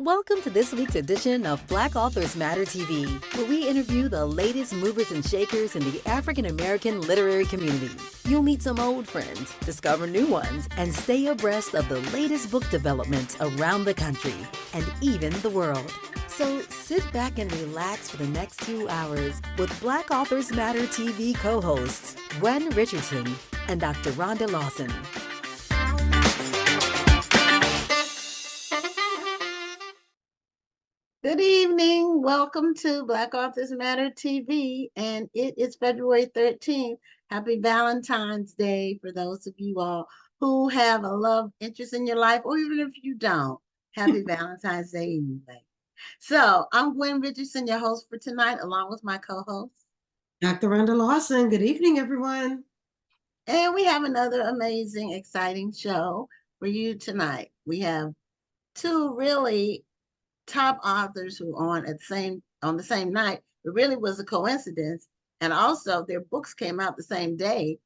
Welcome to this week's edition of Black Authors Matter TV, where we interview the latest movers and shakers in the African American literary community. You'll meet some old friends, discover new ones, and stay abreast of the latest book developments around the country and even the world. So sit back and relax for the next 2 hours with Black Authors Matter TV co-hosts Gwen Richardson and Dr. Rhonda Lawson. Good evening. Welcome to Black Authors Matter TV, and it is February 13th. Happy Valentine's Day for those of you all who have a love interest in your life, or even if you don't. Happy Valentine's Day anyway. So I'm Gwen Richardson, your host for tonight, along with my co-host, Dr. Rhonda Lawson. Good evening, everyone. And we have another amazing, exciting show for you tonight. We have two really top authors who on the same night. It really was a coincidence, and also their books came out the same day,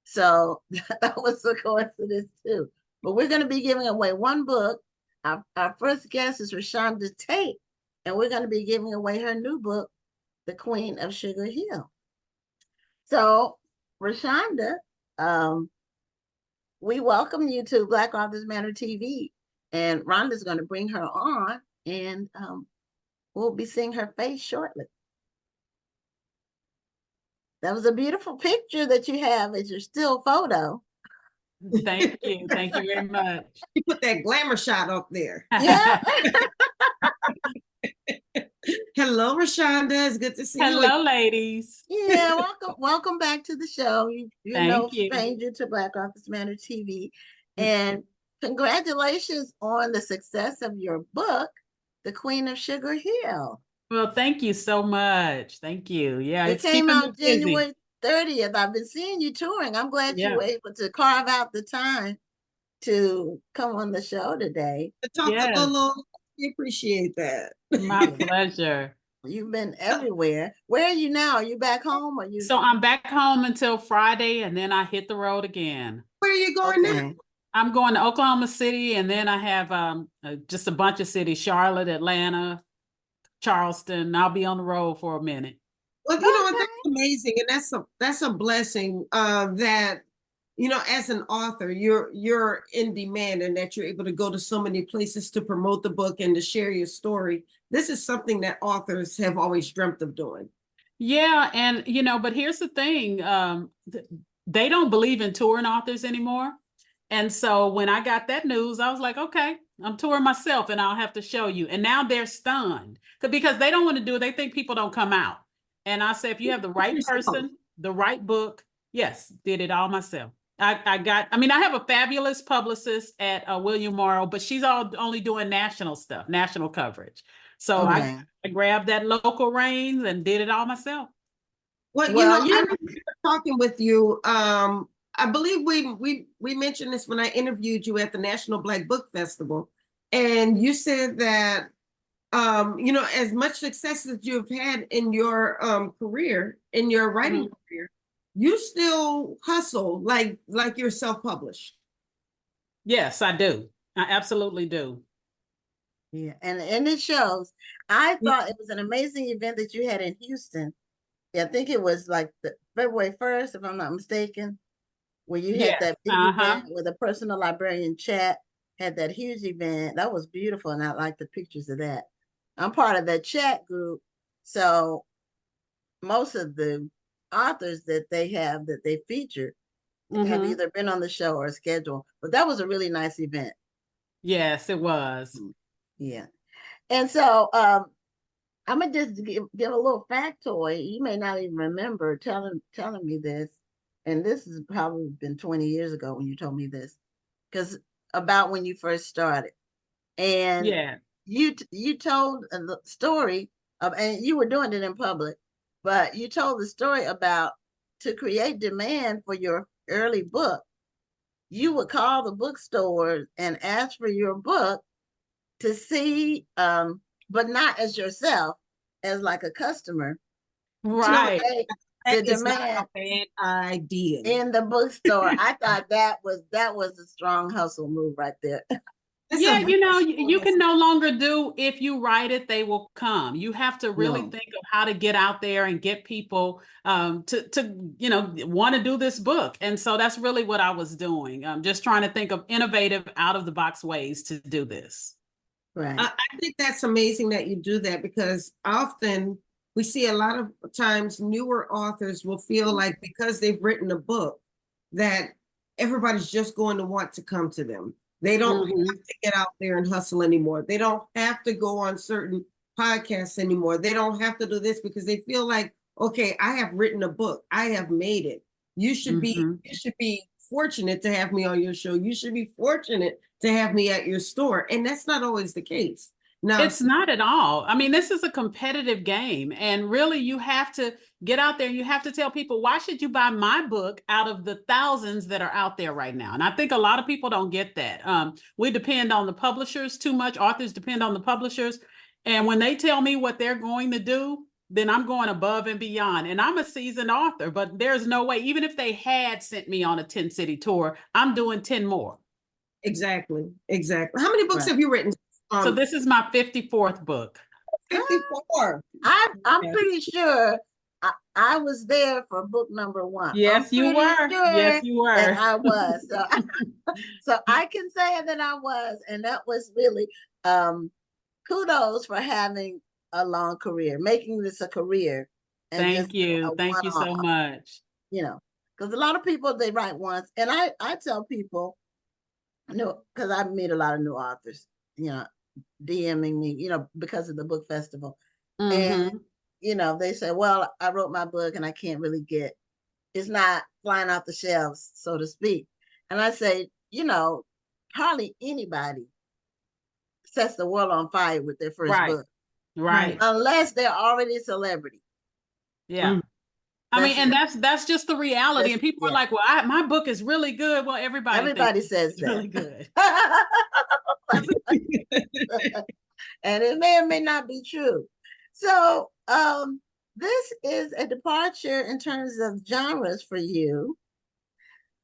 so that was a coincidence too. But we're going to be giving away one book. Our first guest is ReShonda Tate, and we're going to be giving away her new book, The Queen of Sugar Hill. So ReShonda, we welcome you to Black Authors Matter TV, and Rhonda's going to bring her on, and we'll be seeing her face shortly. That was a beautiful picture that you have as your still photo. Thank you. Thank you very much. You put that glamour shot up there. Yeah. Hello, ReShonda. It's good to see you. Hello, ladies. Yeah, welcome back to the show. You're no you. stranger to Black Authors Matter TV. And congratulations on the success of your book, The Queen of Sugar Hill. Well, thank you so much. Thank you. Yeah, It it's came keeping me out busy. January 30th. I've been seeing you touring. I'm glad you were able to carve out the time to come on the show today. To talk a little, we appreciate that. My pleasure. You've been everywhere. Where are you now? Are you back home? Or you? So I'm back home until Friday, and then I hit the road again. Where are you going now? I'm going to Oklahoma City, and then I have just a bunch of cities: Charlotte, Atlanta, Charleston. I'll be on the road for a minute. Well, you know, that's amazing, and that's a blessing that, you know, as an author, you're in demand, and that you're able to go to so many places to promote the book and to share your story. This is something that authors have always dreamt of doing. Yeah, and you know, but here's the thing: they don't believe in touring authors anymore. And so when I got that news, I was like, okay, I'm touring myself, and I'll have to show you. And now they're stunned because they don't want to do it. They think people don't come out. And I said, if you have the right person, the right book, yes, did it all myself. I have a fabulous publicist at William Morrow, but she's only doing national stuff, national coverage. So I grabbed that local reins and did it all myself. Well, you know, I remember talking with you. I believe we mentioned this when I interviewed you at the National Black Book Festival, and you said that you know, as much success as you've had in your career, in your writing career, you still hustle like you're self-published. Yes, I do. I absolutely do. Yeah, and it shows. I thought it was an amazing event that you had in Houston. Yeah, I think it was like the February 1st, if I'm not mistaken, where you had that big event with a personal librarian chat, had that huge event. That was beautiful, and I like the pictures of that. I'm part of that chat group, so most of the authors that they featured have either been on the show or scheduled. But that was a really nice event. Yes, it was. Yeah. And so I'm gonna just give a little factoid. You may not even remember telling me this, and this has probably been 20 years ago when you told me this, because about when you first started. And you told the story of, and you were doing it in public, but you told the story about, to create demand for your early book, you would call the bookstores and ask for your book to see, but not as yourself, as like a customer. Right. The demand, not a bad idea in the bookstore. I thought that was a strong hustle move right there. Yeah, you can no longer do if you write it, they will come. You have to really think of how to get out there and get people to want to do this book. And so that's really what I was doing. Just trying to think of innovative, out of the box ways to do this. Right. I think that's amazing that you do that, because often we see a lot of times newer authors will feel like because they've written a book that everybody's just going to want to come to them. They don't have to get out there and hustle anymore. They don't have to go on certain podcasts anymore. They don't have to do this because they feel like, okay, I have written a book. I have made it. You should be fortunate to have me on your show. You should be fortunate to have me at your store. And that's not always the case. No, it's not at all. I mean, this is a competitive game, and really you have to get out there and you have to tell people, why should you buy my book out of the thousands that are out there right now? And I think a lot of people don't get that. We depend on the publishers too much. Authors depend on the publishers. And when they tell me what they're going to do, then I'm going above and beyond. And I'm a seasoned author, but there's no way, even if they had sent me on a 10-city tour, I'm doing 10 more. Exactly. How many books have you written? So this is my 54th book. 54. I'm pretty sure I was there for book number 1. Yes, you were. Yes, you were. And I was. So I can say that I was, and that was really kudos for having a long career, making this a career. Thank you so much. Because a lot of people, they write once, and I tell people, because I meet a lot of new authors, DMing me, because of the book festival. And, they say, well, I wrote my book and I can't really it's not flying off the shelves, so to speak. And I say, hardly anybody sets the world on fire with their first book. Right. Unless they're already a celebrity. Yeah. I mean, and that's just the reality. And people are like, well, my book is really good. Well, everybody says it's really good. And it may or may not be true. So this is a departure in terms of genres for you,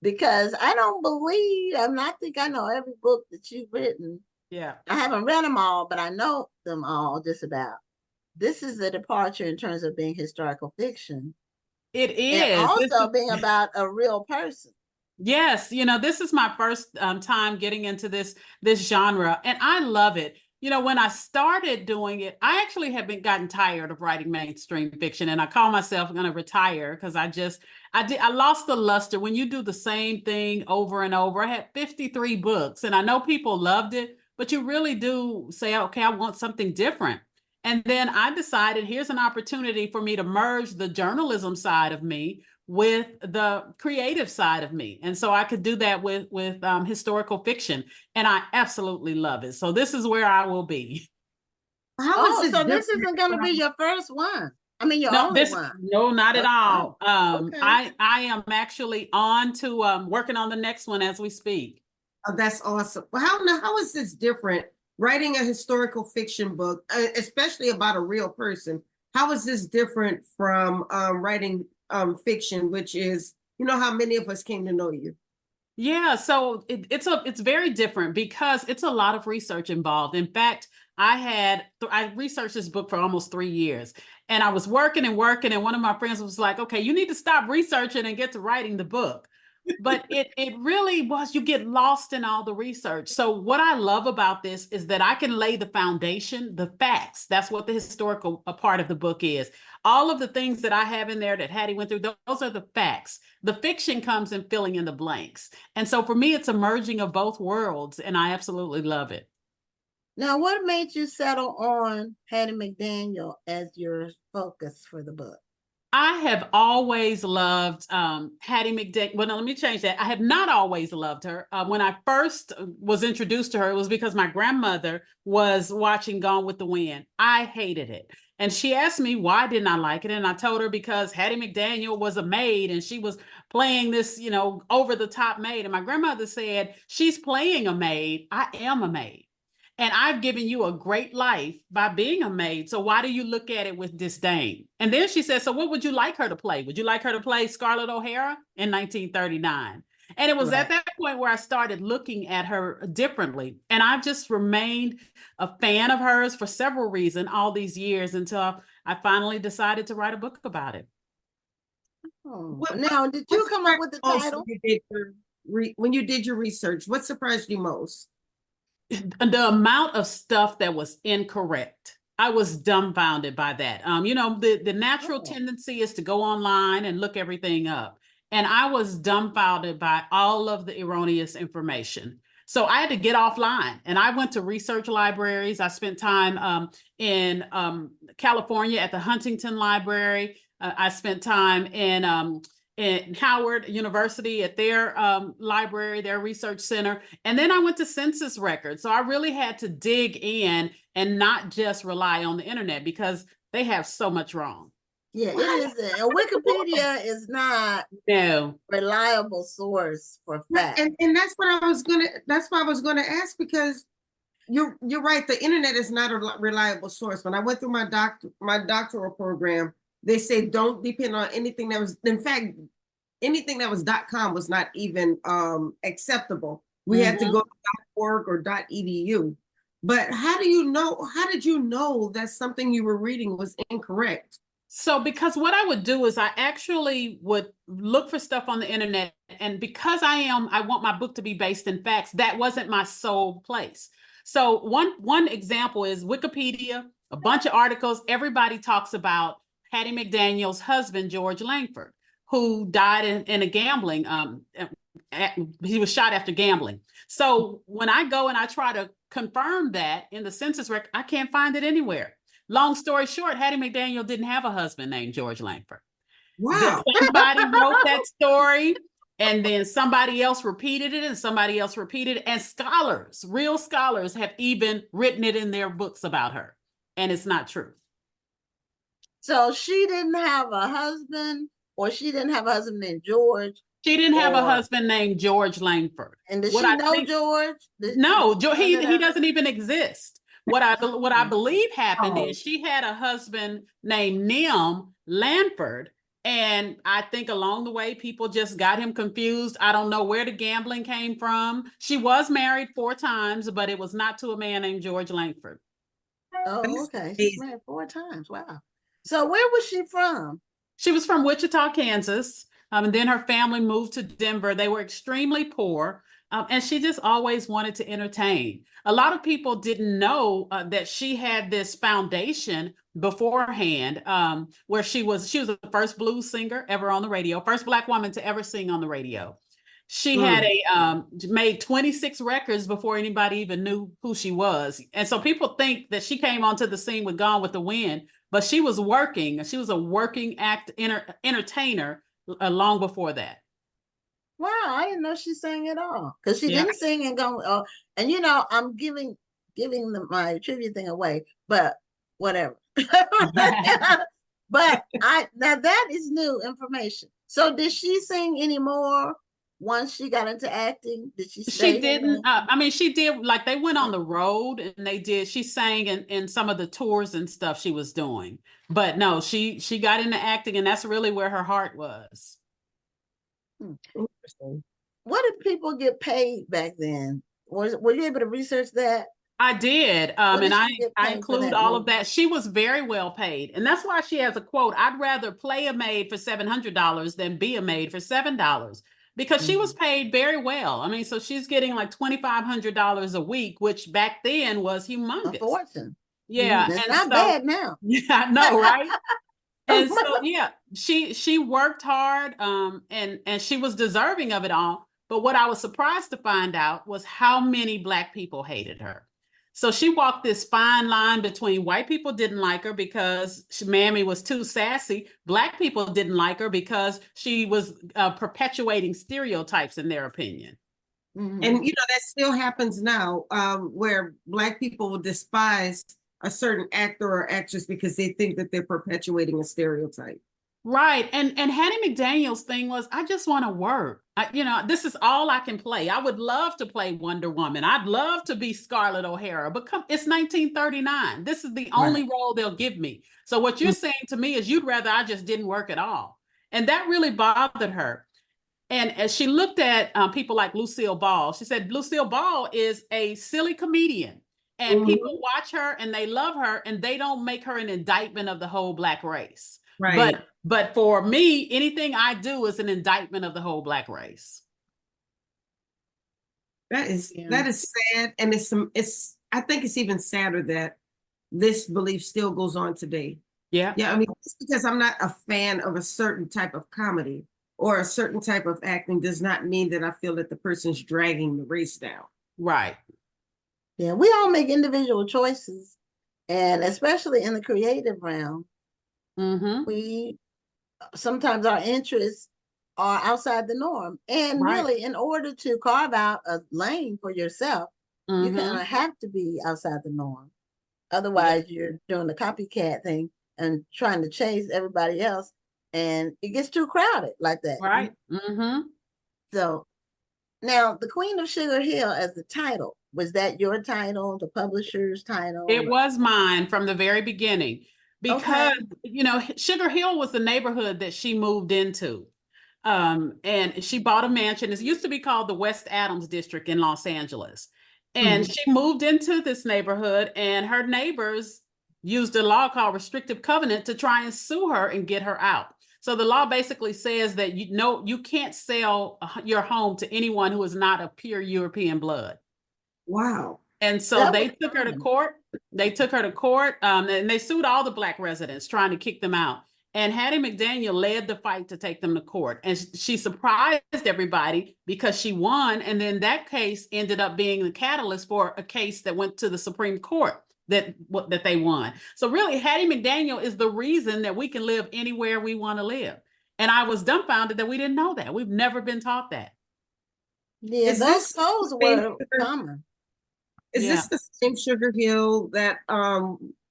because I think I know every book that you've written. Yeah. I haven't read them all, but I know them all just about. This is a departure in terms of being historical fiction. It is. And also being about a real person. Yes. This is my first time getting into this genre, and I love it. When I started doing it, I actually had gotten tired of writing mainstream fiction, and I call myself going to retire because I lost the luster when you do the same thing over and over. I had 53 books, and I know people loved it, but you really do say, okay, I want something different. And then I decided here's an opportunity for me to merge the journalism side of me with the creative side of me. And so I could do that with historical fiction. And I absolutely love it. So this is where I will be. So this isn't going to be your first one. I mean, your only one. No, not at all. Okay. I am actually on to working on the next one as we speak. Oh, that's awesome. Well, how is this different? Writing a historical fiction book, especially about a real person, how is this different from writing fiction, which is, how many of us came to know you? Yeah, so it's very different because it's a lot of research involved. In fact, I researched this book for almost 3 years, and I was working, and one of my friends was like, okay, you need to stop researching and get to writing the book. But it really was, you get lost in all the research. So what I love about this is that I can lay the foundation, the facts. That's what the historical part of the book is. All of the things that I have in there that Hattie went through, those are the facts. The fiction comes in filling in the blanks. And so for me, it's a merging of both worlds, and I absolutely love it. Now, what made you settle on Hattie McDaniel as your focus for the book? I have always loved Hattie McDaniel. Well, no, let me change that. I have not always loved her. When I first was introduced to her, it was because my grandmother was watching Gone with the Wind. I hated it. And she asked me why didn't I like it? And I told her because Hattie McDaniel was a maid and she was playing this, over the top maid. And my grandmother said, she's playing a maid. I am a maid. And I've given you a great life by being a maid. So why do you look at it with disdain? And then she said, so what would you like her to play? Would you like her to play Scarlett O'Hara in 1939? And it was Right. at that point where I started looking at her differently. And I've just remained a fan of hers for several reasons all these years until I finally decided to write a book about it. Oh. What- Now, did what you come up surprised with the you most title? when you did your research? What surprised you most? The amount of stuff that was incorrect. I was dumbfounded by that. The natural Oh. tendency is to go online and look everything up. And I was dumbfounded by all of the erroneous information. So I had to get offline and I went to research libraries. I spent time in California at the Huntington Library. I spent time in Howard University at their library, their research center. And then I went to census records. So I really had to dig in and not just rely on the internet because they have so much wrong. Yeah, it is. Wikipedia is not No. reliable source for Yeah, facts. and that's what I was gonna ask, because you're right. The internet is not a reliable source. When I went through my doctoral program, they say don't depend on anything that was, in fact, anything that was .com was not even acceptable. We had to go to .org or .edu. But how did you know that something you were reading was incorrect? So because what I would do is I actually would look for stuff on the internet. And because I want my book to be based in facts, that wasn't my sole place. So one example is Wikipedia, a bunch of articles. Everybody talks about Hattie McDaniel's husband, George Langford, who died in a gambling. He was shot after gambling. So when I go and I try to confirm that in the census record, I can't find it anywhere. Long story short, Hattie McDaniel didn't have a husband named George Langford. Wow. Somebody wrote that story, and then somebody else repeated it, and somebody else repeated it. And real scholars, have even written it in their books about her. And it's not true. So she didn't have a husband, or she didn't have a husband named George. She didn't have a husband named George Langford. And did she know George? No, he doesn't even exist. What I believe happened is she had a husband named Nim Lanford, and I think along the way people just got him confused. I don't know where the gambling came from. She was married 4 times, but it was not to a man named George Langford. Oh, okay. She's married 4 times. Wow. So where was she from? She was from Wichita, Kansas. And then her family moved to Denver. They were extremely poor. And she just always wanted to entertain. A lot of people didn't know that she had this foundation beforehand, where she was the first blues singer ever on the radio, first Black woman to ever sing on the radio. She had made 26 records before anybody even knew who she was. And so people think that she came onto the scene with Gone with the Wind, but she was working. She was a working entertainer long before that. Wow, I didn't know she sang at all, because she didn't sing and go. And I'm giving my trivia thing away, but whatever. But now that is new information. So did she sing anymore once she got into acting? Did she? She didn't. She did. Like they went on the road and they did. She sang in some of the tours and stuff she was doing. But no, she got into acting, and that's really where her heart was. Interesting. What did people get paid back then? Were you able to research that? I did. And I include all of that. She was very well paid. And that's why she has a quote: "I'd rather play a maid for $700 than be a maid for $7." Because she was paid very well. So she's getting like $2,500 a week, which back then was humongous. A fortune. Yeah. It's not bad now. Yeah, I know, right? And so, yeah, she worked hard, and she was deserving of it all. But what I was surprised to find out was how many Black people hated her. So she walked this fine line between white people didn't like her because Mammy was too sassy. Black people didn't like her because she was perpetuating stereotypes in their opinion. And that still happens now, where Black people will despise a certain actor or actress because they think that they're perpetuating a stereotype. Right. And Hattie McDaniel's thing was, I just want to work. This is all I can play. I would love to play Wonder Woman. I'd love to be Scarlett O'Hara, but it's 1939. This is the only role they'll give me. So what you're saying to me is you'd rather I just didn't work at all. And that really bothered her. And as she looked at people like Lucille Ball, she said Lucille Ball is a silly comedian, and people watch her and they love her, and they don't make her an indictment of the whole Black race. Right. But for me, anything I do is an indictment of the whole Black race. That is sad, and it's I think it's even sadder that this belief still goes on today. Yeah. Yeah, I mean, just because I'm not a fan of a certain type of comedy or a certain type of acting does not mean that I feel that the person's dragging the race down. Right. Yeah, we all make individual choices, and especially in the creative realm, we sometimes our interests are outside the norm. And really, in order to carve out a lane for yourself, you kind of have to be outside the norm. Otherwise, you're doing the copycat thing and trying to chase everybody else, and it gets too crowded like that. Right. So now, the Queen of Sugar Hill as the title, was that your title, the publisher's title? It was mine from the very beginning, because you know, Sugar Hill was the neighborhood that she moved into. And she bought a mansion. It used to be called the West Adams District in Los Angeles. And she moved into this neighborhood, and her neighbors used a law called restrictive covenant to try and sue her and get her out. So the law basically says that you can't sell your home to anyone who is not of pure European blood. Wow. And so they took her to court. They took her to court, and they sued all the Black residents, trying to kick them out. And Hattie McDaniel led the fight to take them to court. And she surprised everybody because she won. And then that case ended up being the catalyst for a case that went to the Supreme Court that they won. So really, Hattie McDaniel is the reason that we can live anywhere we want to live. And I was dumbfounded that we didn't know that. We've never been taught that. Yeah, those were common. Is this the same Sugar Hill that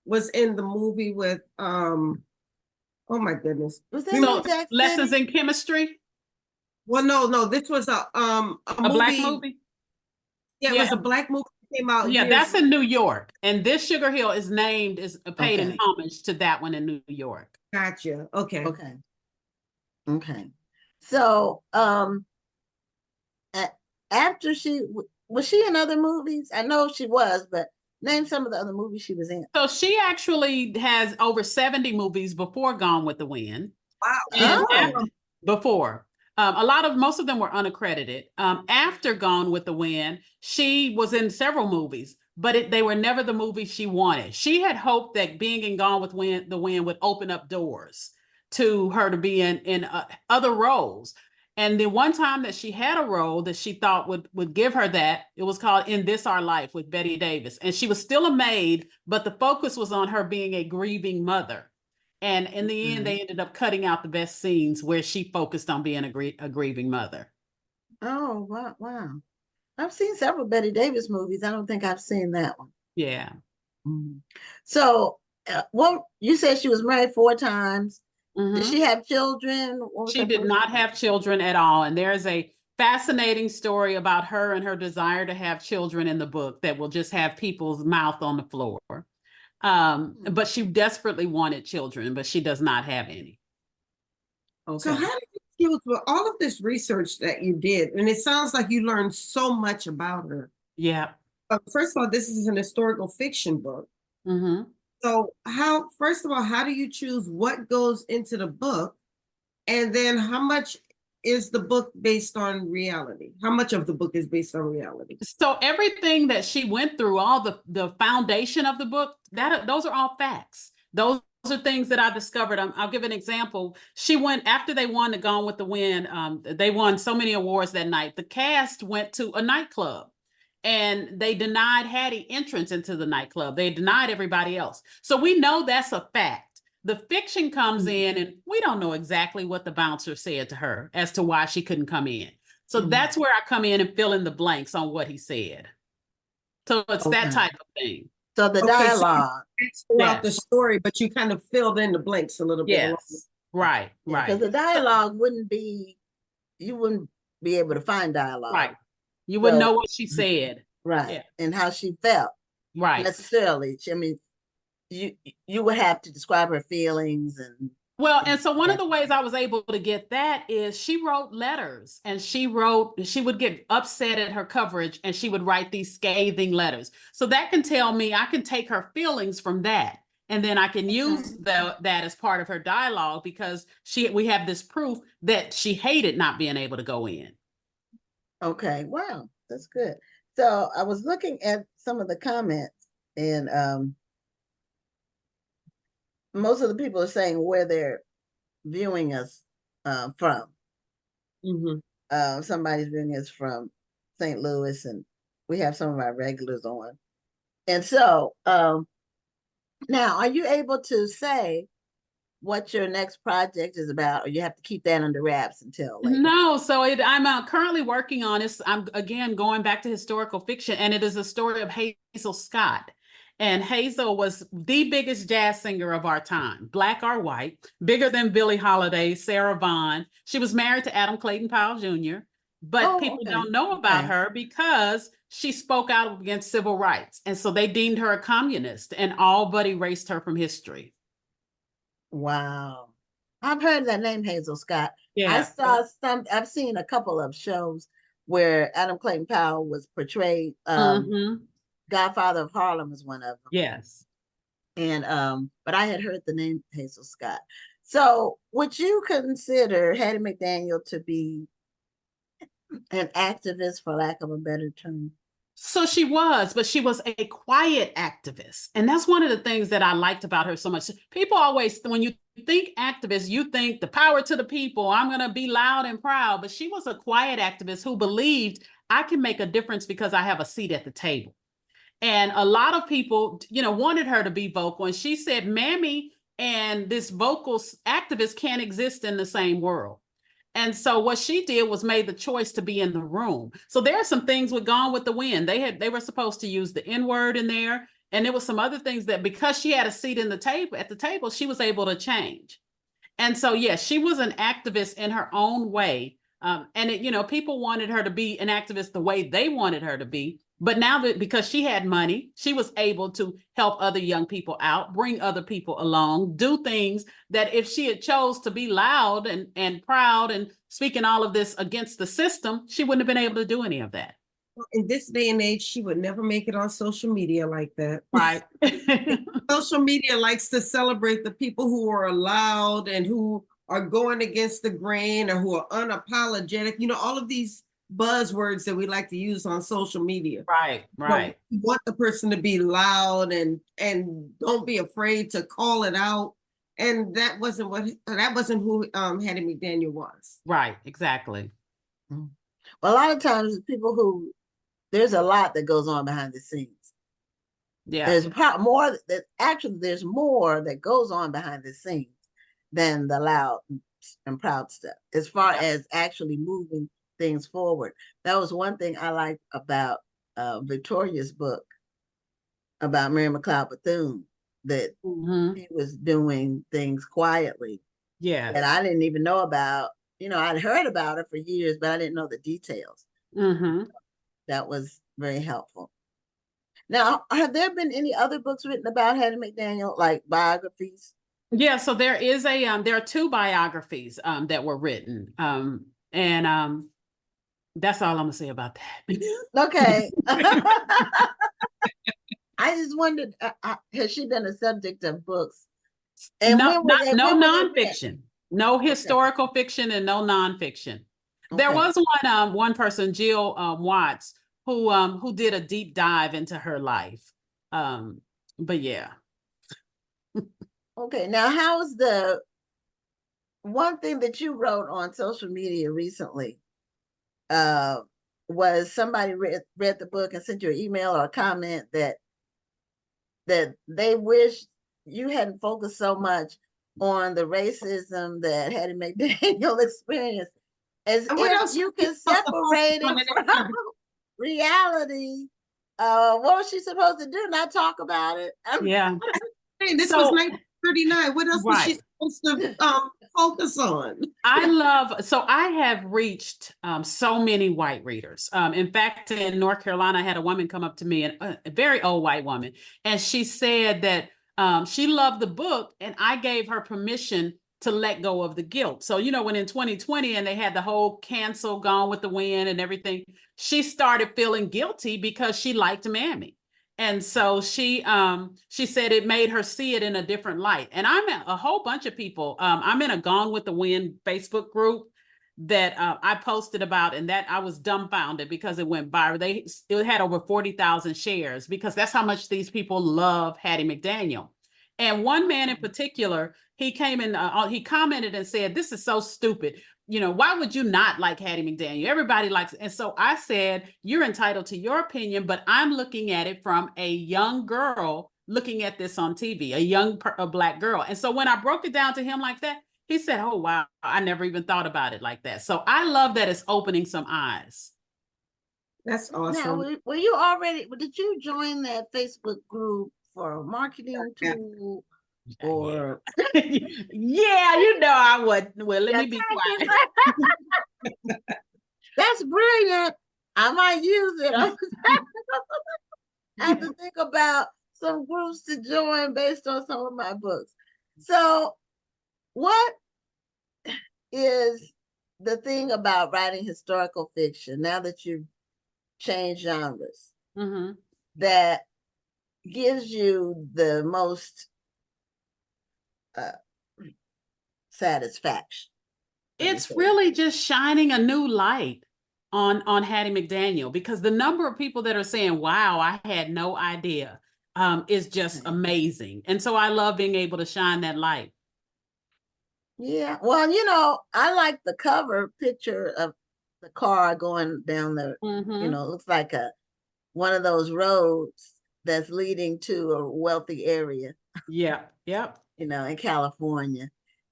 was in the movie with oh my goodness. Was that Lessons in Chemistry? Well, no, this was a movie. Black movie? Yeah, it was a Black movie that came out. Yeah, that's in New York. And this Sugar Hill is paid in homage to that one in New York. Gotcha. Okay. Okay. So after was she in other movies? I know she was, but name some of the other movies she was in. So she actually has over 70 movies before Gone with the Wind. Wow. Before. Most of them were unaccredited. After Gone with the Wind, she was in several movies, but they were never the movies she wanted. She had hoped that being in Gone with the Wind would open up doors to her to be in other roles. And the one time that she had a role that she thought would give her that, it was called In This Our Life with Bette Davis. And she was still a maid, but the focus was on her being a grieving mother. And in the end, they ended up cutting out the best scenes where she focused on being a grieving mother. Oh, wow. I've seen several Bette Davis movies. I don't think I've seen that one. Yeah. So, you said she was married 4 times. Did she have children? She did not have children at all. And there's a fascinating story about her and her desire to have children in the book that will just have people's mouth on the floor. But she desperately wanted children, but she does not have any. Okay. So how did you choose with all of this research that you did? And it sounds like you learned so much about her. Yeah. First of all, this is an historical fiction book. So how do you choose what goes into the book? And then how much is the book based on reality? How much of the book is based on reality? So everything that she went through, all the foundation of the book, those are all facts. Those are things that I discovered. I'll give an example. After they won the Gone with the Wind, they won so many awards that night. The cast went to a nightclub. And they denied Hattie entrance into the nightclub. They denied everybody else. So we know that's a fact. The fiction comes in, and we don't know exactly what the bouncer said to her as to why she couldn't come in. So that's where I come in and fill in the blanks on what he said. So it's that type of thing. So the dialogue. So throughout the story, but you kind of filled in the blanks a little bit. Yes, right. Because the dialogue you wouldn't be able to find dialogue. Right. You wouldn't know what she said. Right. And how she felt. Right. Necessarily. I mean, you would have to describe her feelings and Well, and so one of the ways I was able to get that is she wrote letters, and she would get upset at her coverage and she would write these scathing letters. So that can tell me, I can take her feelings from that. And then I can use that as part of her dialogue, because we have this proof that she hated not being able to go in. Okay, wow, that's good. So I was looking at some of the comments, and most of the people are saying where they're viewing us from. Somebody's viewing us from St. Louis, and we have some of our regulars on. And so now, are you able to say what your next project is about, or you have to keep that under wraps until later? No, so I'm currently working on this. I'm again going back to historical fiction, and it is a story of Hazel Scott. And Hazel was the biggest jazz singer of our time, Black or white, bigger than Billie Holiday, Sarah Vaughan. She was married to Adam Clayton Powell Jr., but people don't know about her because she spoke out against civil rights. And so they deemed her a communist and all but erased her from history. Wow. I've heard that name, Hazel Scott. Yeah. I've seen a couple of shows where Adam Clayton Powell was portrayed. Godfather of Harlem is one of them. Yes. And but I had heard the name Hazel Scott. So would you consider Hattie McDaniel to be an activist, for lack of a better term? So she was, but she was a quiet activist. And that's one of the things that I liked about her so much. People always, when you think activist, you think the power to the people, I'm going to be loud and proud. But she was a quiet activist who believed I can make a difference because I have a seat at the table. And a lot of people, wanted her to be vocal. And she said, Mammy and this vocal activist can't exist in the same world. And so what she did was made the choice to be in the room. So there are some things with Gone with the Wind. They were supposed to use the N-word in there. And there was some other things that, because she had a seat at the table, she was able to change. And so, yes, she was an activist in her own way. And people wanted her to be an activist the way they wanted her to be. But now that, because she had money, she was able to help other young people out, bring other people along, do things that if she had chose to be loud and proud and speaking all of this against the system, she wouldn't have been able to do any of that. In this day and age, she would never make it on social media like that. Right. Social media likes to celebrate the people who are loud and who are going against the grain or who are unapologetic. All of these buzzwords that we like to use on social media. Right. You want the person to be loud and don't be afraid to call it out. And that wasn't who Hattie McDaniel was. Right, exactly. Well, a lot of times there's a lot that goes on behind the scenes. Yeah. There's more that goes on behind the scenes than the loud and proud stuff, as far as actually moving things forward. That was one thing I liked about Victoria's book about Mary McLeod Bethune, that he was doing things quietly. Yeah. That I didn't even know about. I'd heard about it for years, but I didn't know the details. That was very helpful. Now, have there been any other books written about Hattie McDaniel, like biographies? Yeah, so there are 2 biographies that were written. And that's all I'm gonna say about that. Okay. I just wondered, has she been a subject of books? And no nonfiction, no historical fiction, and no nonfiction. Okay. There was one person, Jill Watts, who did a deep dive into her life. But yeah. Okay, now how's the one thing that you wrote on social media recently? Was somebody read the book and sent you an email or a comment that they wish you hadn't focused so much on the racism that Hattie McDaniel experienced, as if you can separate it from reality. What was she supposed to do? Not talk about it? Yeah. Hey, this was 1939. What else was she supposed to focus on? I have reached so many white readers. In fact, in North Carolina, I had a woman come up to me, a very old white woman, and she said that she loved the book, and I gave her permission to let go of the guilt. So, you know, when in 2020 and they had the whole cancel Gone with the Wind and everything, she started feeling guilty because she liked Mammy. And so she said it made her see it in a different light. And I'm a whole bunch of people. I'm in a Gone with the Wind Facebook group that I posted about, and that I was dumbfounded because it went viral. It had over 40,000 shares because that's how much these people love Hattie McDaniel. And one man in particular, he came in, he commented and said, "This is so stupid. You know, why would you not like Hattie McDaniel? Everybody likes it." And so I said, "You're entitled to your opinion, but I'm looking at it from a young girl looking at this on TV, a Black girl." And so when I broke it down to him like that, he said, "Oh, wow, I never even thought about it like that." So I love that it's opening some eyes. That's Now, awesome. did you join that Facebook group for a marketing tool? Or yeah, you know I would. Well, let me be quiet. That's brilliant. I might use it. I have to think about some groups to join based on some of my books. So, what is the thing about writing historical fiction now that you've changed genres that gives you the most satisfaction? It's really just shining a new light on Hattie McDaniel, because the number of people that are saying, "Wow, I had no idea," is just amazing. And so I love being able to shine that light. Yeah, well, you know, I like the cover picture of the car going down the, you know, it looks like one of those roads that's leading to a wealthy area. Yeah, yep. You know, in California.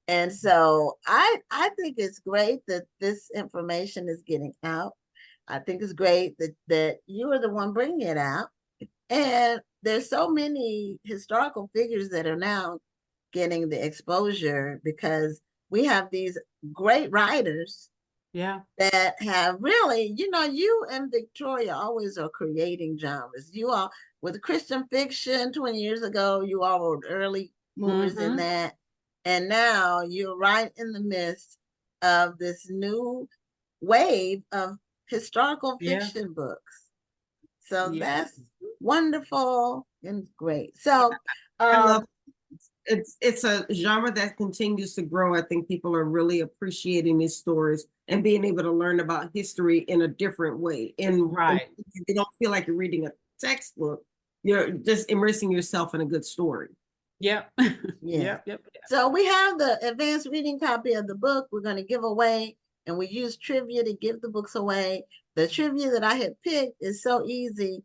And so I think it's great that this information is getting out. I think it's great that you are the one bringing it out. And there's so many historical figures that are now getting the exposure because we have these great writers that have really, you know, you and Victoria always are creating genres. You all, with Christian fiction 20 years ago, you all were early movers in that. And now you're right in the midst of this new wave of historical fiction books. So that's wonderful and great. So I love it's a genre that continues to grow. I think people are really appreciating these stories and being able to learn about history in a different way. And they don't feel like you're reading a textbook. You're just immersing yourself in a good story. Yep. Yep. So we have the advanced reading copy of the book we're going to give away, and we use trivia to give the books away. The trivia that I had picked is so easy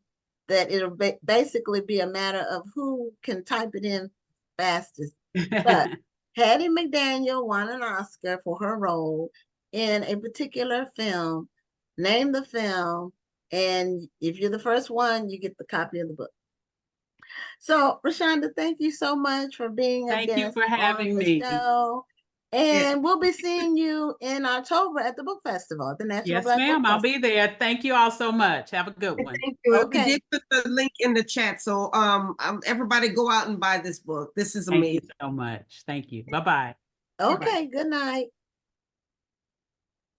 that it'll basically be a matter of who can type it in fastest. But Hattie McDaniel won an Oscar for her role in a particular film. Name the film, and if you're the first one, you get the copy of the book. So, ReShonda, thank you so much for being a guest. Thank you for having me. Show. And we'll be seeing you in October at the book festival at the National Black Book Festival. Festival. I'll be there. Thank you all so much. Have a good one. Thank you. Okay. We did put the link in the chat, so everybody go out and buy this book. This is amazing. Thank you so much. Thank you. Bye-bye. Okay, good night.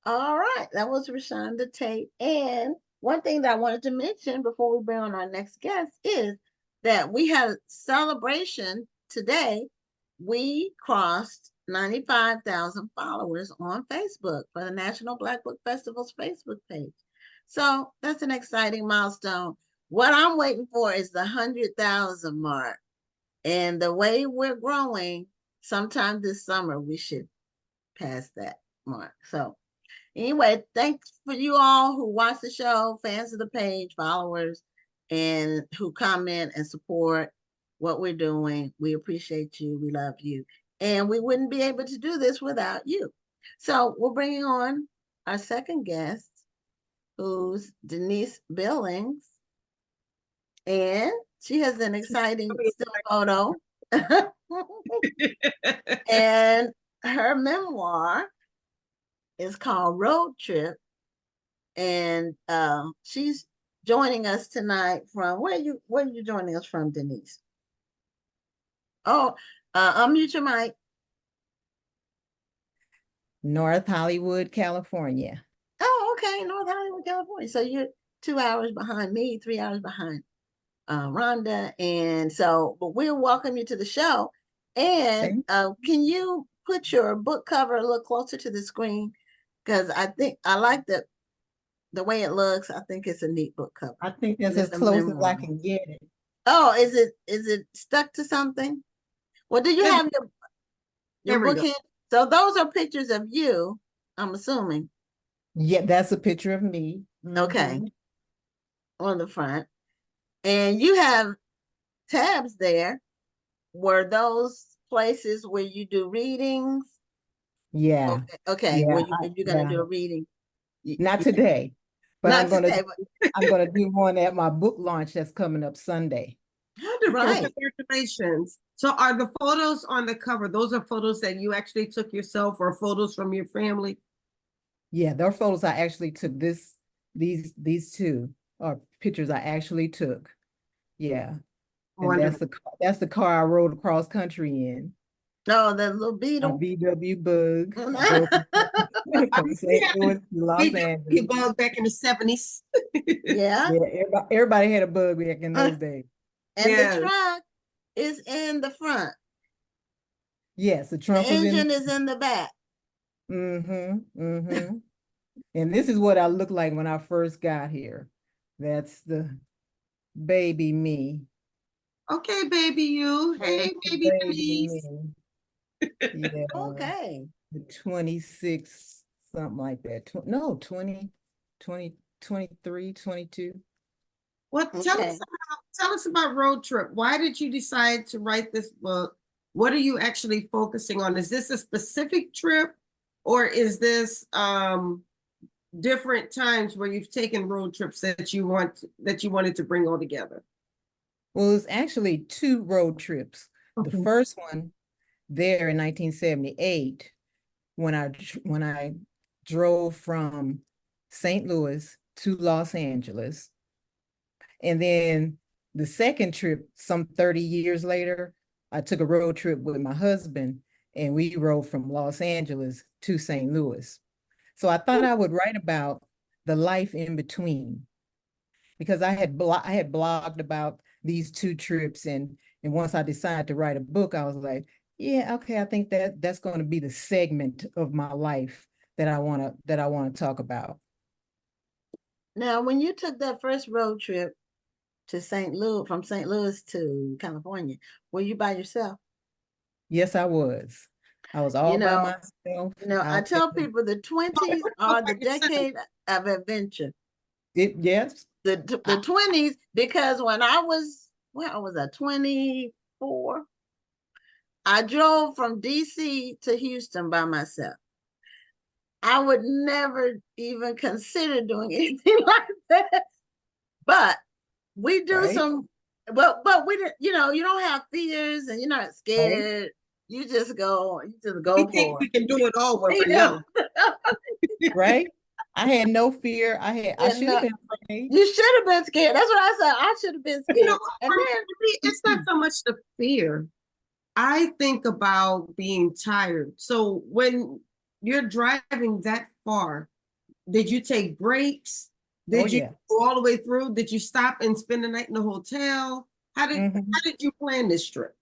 All right, that was ReShonda Tate. And one thing that I wanted to mention before we bring on our next guest is that we had a celebration today. We crossed 95,000 followers on Facebook for the National Black Book Festival's Facebook page. So that's an exciting milestone. What I'm waiting for is the 100,000 mark. And the way we're growing, sometime this summer, we should pass that mark. So anyway, thanks for you all who watch the show, fans of the page, followers, and who comment and support what we're doing. We appreciate you. We love you. And we wouldn't be able to do this without you. So we're bringing on our second guest, who's Denise Billings. And she has an exciting still photo. And her memoir is called Road Trip. And she's joining us tonight from, where are you joining us from, Denise? Oh, unmute your mic. North Hollywood, California. Oh, okay, North Hollywood, California. So you're 2 hours behind me, 3 hours behind Rhonda. And so, but we'll welcome you to the show. And can you put your book cover a little closer to the screen? Because I think I like the way it looks. I think it's a neat book cover. I think that's And as it's a close as memoir. I can get it. Oh, is it stuck to something? Well, do you Yeah. have your There we book go. here? So those are pictures of you, I'm assuming. Yeah, that's a picture of me. Okay. Mhm. On the front. And you have tabs there. Were those places where you do readings? Yeah. Okay. Yeah. If you're gonna Yeah. do a reading, Not today, but not today, but I'm gonna do one at my book launch that's coming up Sunday. Wonderful. Right. Congratulations. So are the photos on the cover, those are photos that you actually took yourself or photos from your family? Yeah, there are photos I actually took. These two are pictures I actually took. Yeah. And Wonderful. that's the car I rode across country in. No, the little A beetle. VW Bug. I drove from St. Louis to Los We Angeles. bug back in the 70s. Yeah. Yeah, everybody had a bug back in those days. And Yes. the trunk is in the front. Yes, the The trunk was engine is in the back. Mm-hmm. And this is what I looked like when I first got here. That's the baby me. Okay, baby you. Hey, baby Denise. me. Yeah. Okay. 26, something like that. 20, 23, 22. Well, Okay. tell us about Road Trip. Why did you decide to write this book? What are you actually focusing on? Is this a specific trip, or is this different times where you've taken road trips that you wanted to bring all together? Well, it's actually 2 road trips. The first one there in 1978, when I drove from St. Louis to Los Angeles. And then the second trip, some 30 years later, I took a road trip with my husband and we rode from Los Angeles to St. Louis. So I thought I would write about the life in between, because I had blogged about these 2 trips, and once I decided to write a book, I was like, yeah, okay, I think that's going to be the segment of my life that I want to talk about. Now, when you took that first road trip to St. Louis, from St. Louis to California, were you by yourself? Yes, I was. I was all by myself. I tell people the 20s are the decade of adventure. Yes. The 20s, because when I was, where was I, 24? I drove from DC to Houston by myself. I would never even consider doing anything like that. But we do Right. but we didn't, you don't have fears and you're not scared. Right. You just go We think we can do it all when we're young. Right? I had no fear. I should have been afraid. You should have been scared. That's what I said. I should have been scared. And then it's not so much the fear. I think about being tired. So when you're driving that far, did you take breaks? Did you go all the way through? Did you stop and spend the night in the hotel? How did you plan this trip?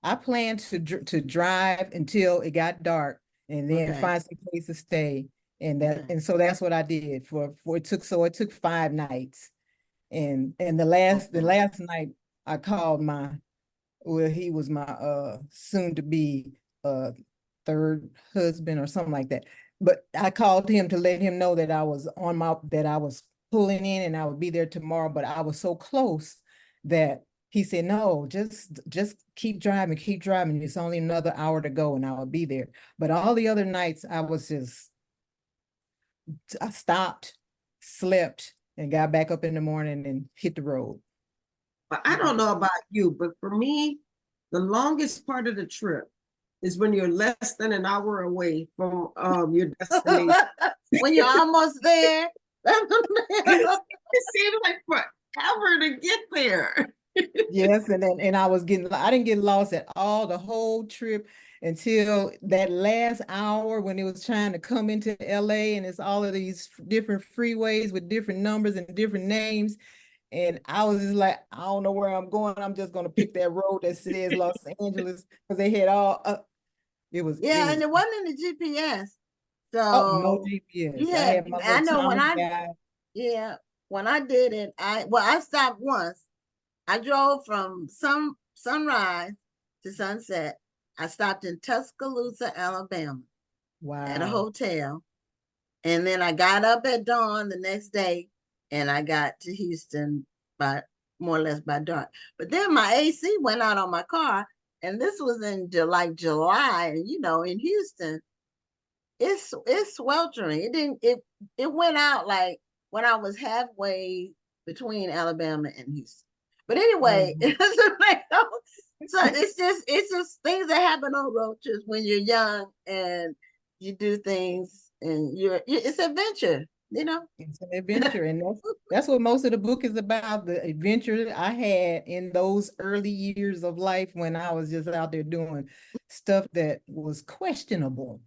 I planned to drive until it got dark and then find some place to stay. And so that's what I did it took 5 nights. And the last night I called he was my soon to be third husband or something like that. But I called him to let him know that I was pulling in and I would be there tomorrow, but I was so close that he said, no, just keep driving. It's only another hour to go and I will be there. But all the other nights I stopped, slept, and got back up in the morning and hit the road. But I don't know about you, but for me, the longest part of the trip is when you're less than an hour away from your destination. When you're almost there. It seems like forever to get there. Yes, and I didn't get lost at all the whole trip until that last hour when it was trying to come into LA, and it's all of these different freeways with different numbers and different names. And I was just like, I don't know where I'm going. I'm just gonna pick that road that says Los Angeles, because they had all it Yeah, was and it wasn't in the GPS. oh, no So you GPS. I had, had my I little know when Thomas guide. yeah, when I did it, I stopped once. I drove from sunrise to sunset. I stopped in Tuscaloosa, Alabama at a Wow. hotel. And then I got up at dawn the next day and I got to Houston by more or less by dark. But then my AC went out on my car. And this was in July. And in Houston, it's sweltering. It went out like when I was halfway between Alabama and Houston. But anyway, Mhm. so it's just things that happen on road trips when you're young and you do things and it's adventure. It's an adventure, and that's what most of the book is about, the adventure that I had in those early years of life when I was just out there doing stuff that was questionable.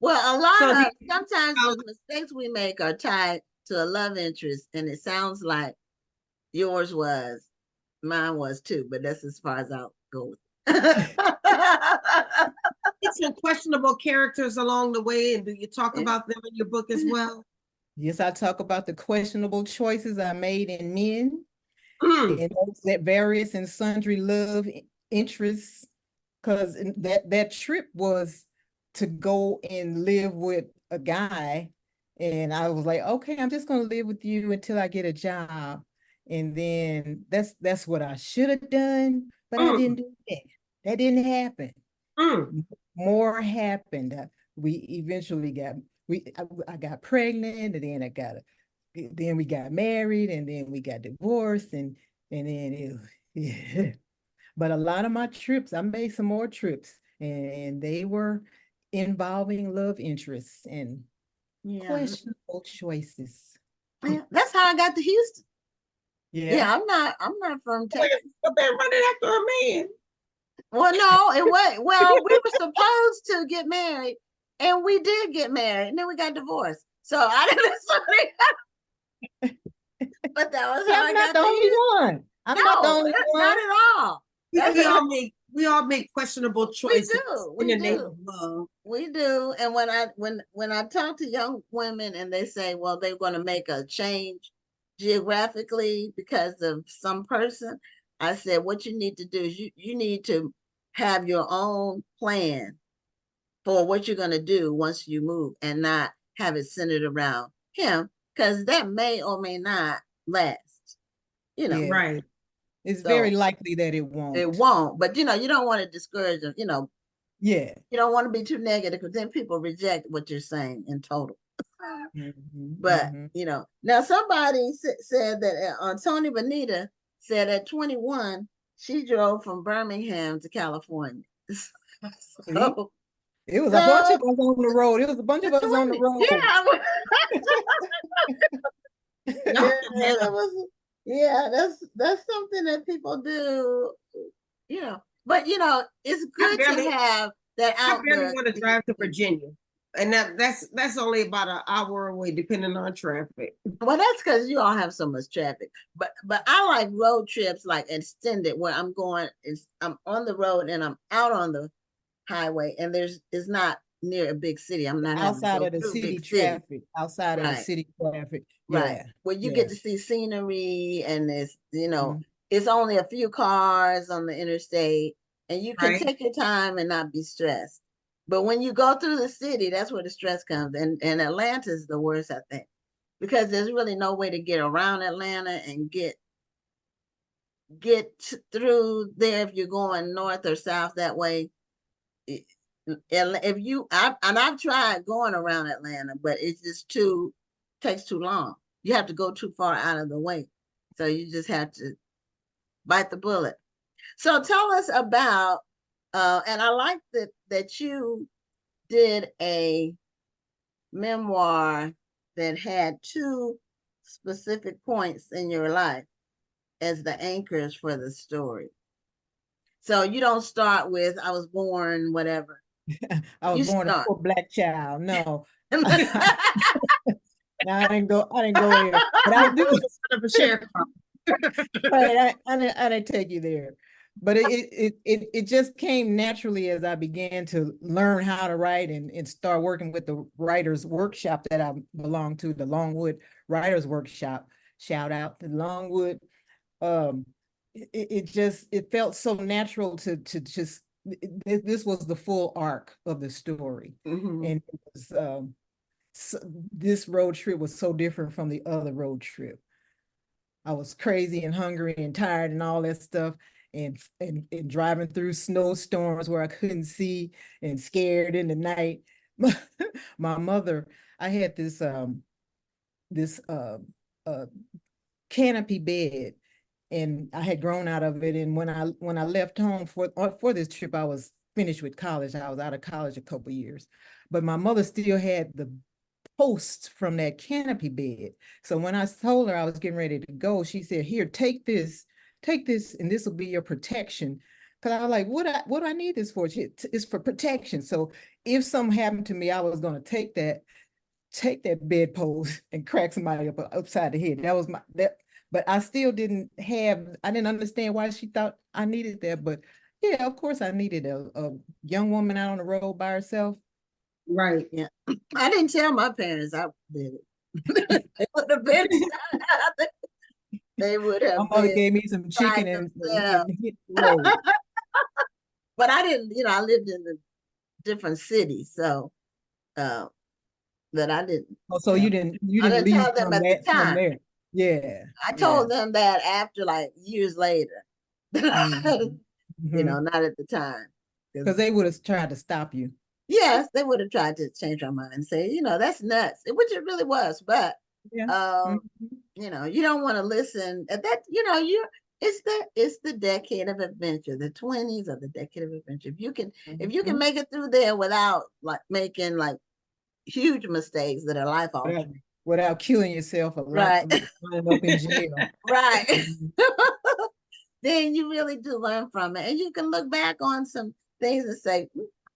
Well, So sometimes the mistakes we make are tied to a love interest, and it sounds like yours was, mine was too, but that's as far as I'll go with it. it's some questionable characters along the way, and do you talk about them in your book as well? Yes, I talk about the questionable choices I made in men Mm, and those that various and sundry love interests, because that trip was to go and live with a guy, and I was like, okay, I'm just gonna live with you until I get a job, and then that's what I should have done, but I didn't mm, do that. That didn't happen. mm. More happened. We eventually I got pregnant, and then we got married, and then we got divorced, and then yeah. But a lot of my trips, I made some more trips, and they were involving love interests and Yeah, questionable choices. yeah, that's how I got to Houston. Yeah. Yeah, I'm not from Well, Texas. you've been running after a man. Well, no, it was well, we were supposed to get married, and we did get married, and then we got divorced. So I didn't necessarily, but that was See, how I'm I not got the to only Houston. one. I'm not the No, only not one. at all. We all make questionable We choices do, in we the name do. of love. We do. And when I talk to young women and they say, well, they're going to make a change geographically because of some person, I said, what you need to do is you need to have your own plan for what you're going to do once you move and not have it centered around him, because that may or may not last, you know. Yeah, Right. it's very So likely that it it won't. won't, but you don't want to discourage them, Yeah. you don't want to be too negative because then people reject what you're saying in total. Mhm, But mhm. now somebody said that Tony Bonita said at 21 she drove from Birmingham to California. See, so, it was a bunch so of us on the road. It was a bunch of the us on the 20, road. yeah, Y'all yeah, can have that was yeah, that's something that people do, you know. But it's I good to barely have that I barely outlook. want to drive to Virginia. And that's only about an hour away, depending on traffic. Well, that's because you all have so much traffic. But I like road trips like extended where I'm on the road and I'm out on the highway and it's not near a big city. I'm not having to Outside go of the through city big city. traffic, outside of the Right, city traffic. right. Yeah, Where you get yeah. to see scenery and Mhm. it's only a few cars on the interstate and you can Right. take your time and not be stressed. But when you go through the city, that's where the stress comes. And Atlanta is the worst, I think, because there's really no way to get around Atlanta and get through there if you're going north or south that way. I've tried going around Atlanta, but it's just takes too long. You have to go too far out of the way, so you just have to bite the bullet. So tell us about, and I like that you did a memoir that had two specific points in your life as the anchors for the story. So you don't start with I was born whatever. I was You born a start. poor black child. No. No, I didn't go there. But I do For Sharon. right, I didn't take you there. But it just came naturally as I began to learn how to write and start working with the writers workshop that I belong to, the Longwood Writers Workshop. Shout out to Longwood. It felt so natural to just this was the full arc of the story. Mhm. And it was so, this road trip was so different from the other road trip. I was crazy and hungry and tired and all that stuff, and driving through snowstorms where I couldn't see and scared in the night. My mother, I had this canopy bed, and I had grown out of it. And when I left home for this trip, I was finished with college. I was out of college a couple years, but my mother still had the posts from that canopy bed. So when I told her I was getting ready to go, she said, "Here, take this, and this will be your protection." Because I was like, what do I need this for? It's for protection. So if something happened to me, I was going to take that bedpost and crack somebody upside the head. That was that. But I still I didn't understand why she thought I needed that. But yeah, of course I needed a young woman out on the road by herself. Right. Yeah. I didn't tell my parents I did it. They would have been they would My have mother been gave me some chicken trying and themselves. hit the road. But I didn't, I lived in a different city, so that I didn't Oh, so tell. you I didn't didn't leave tell them from at the from time. there. Yeah. I Yeah. told them that after like years later. Mhm. Mhm. Not at the time. Because they would have tried to stop you. Yes, they would have tried to change our mind and say, that's nuts, which it really was. But Yeah. um, Mhm. you don't want to listen at that, it's the decade of adventure. The 20s are the decade of adventure. If you can Mhm. make it through there without like making like huge mistakes that are life Without, altering. without killing yourself or Right. lining up in jail. Right. Mhm. Then you really do learn from it. And you can look back on some things and say,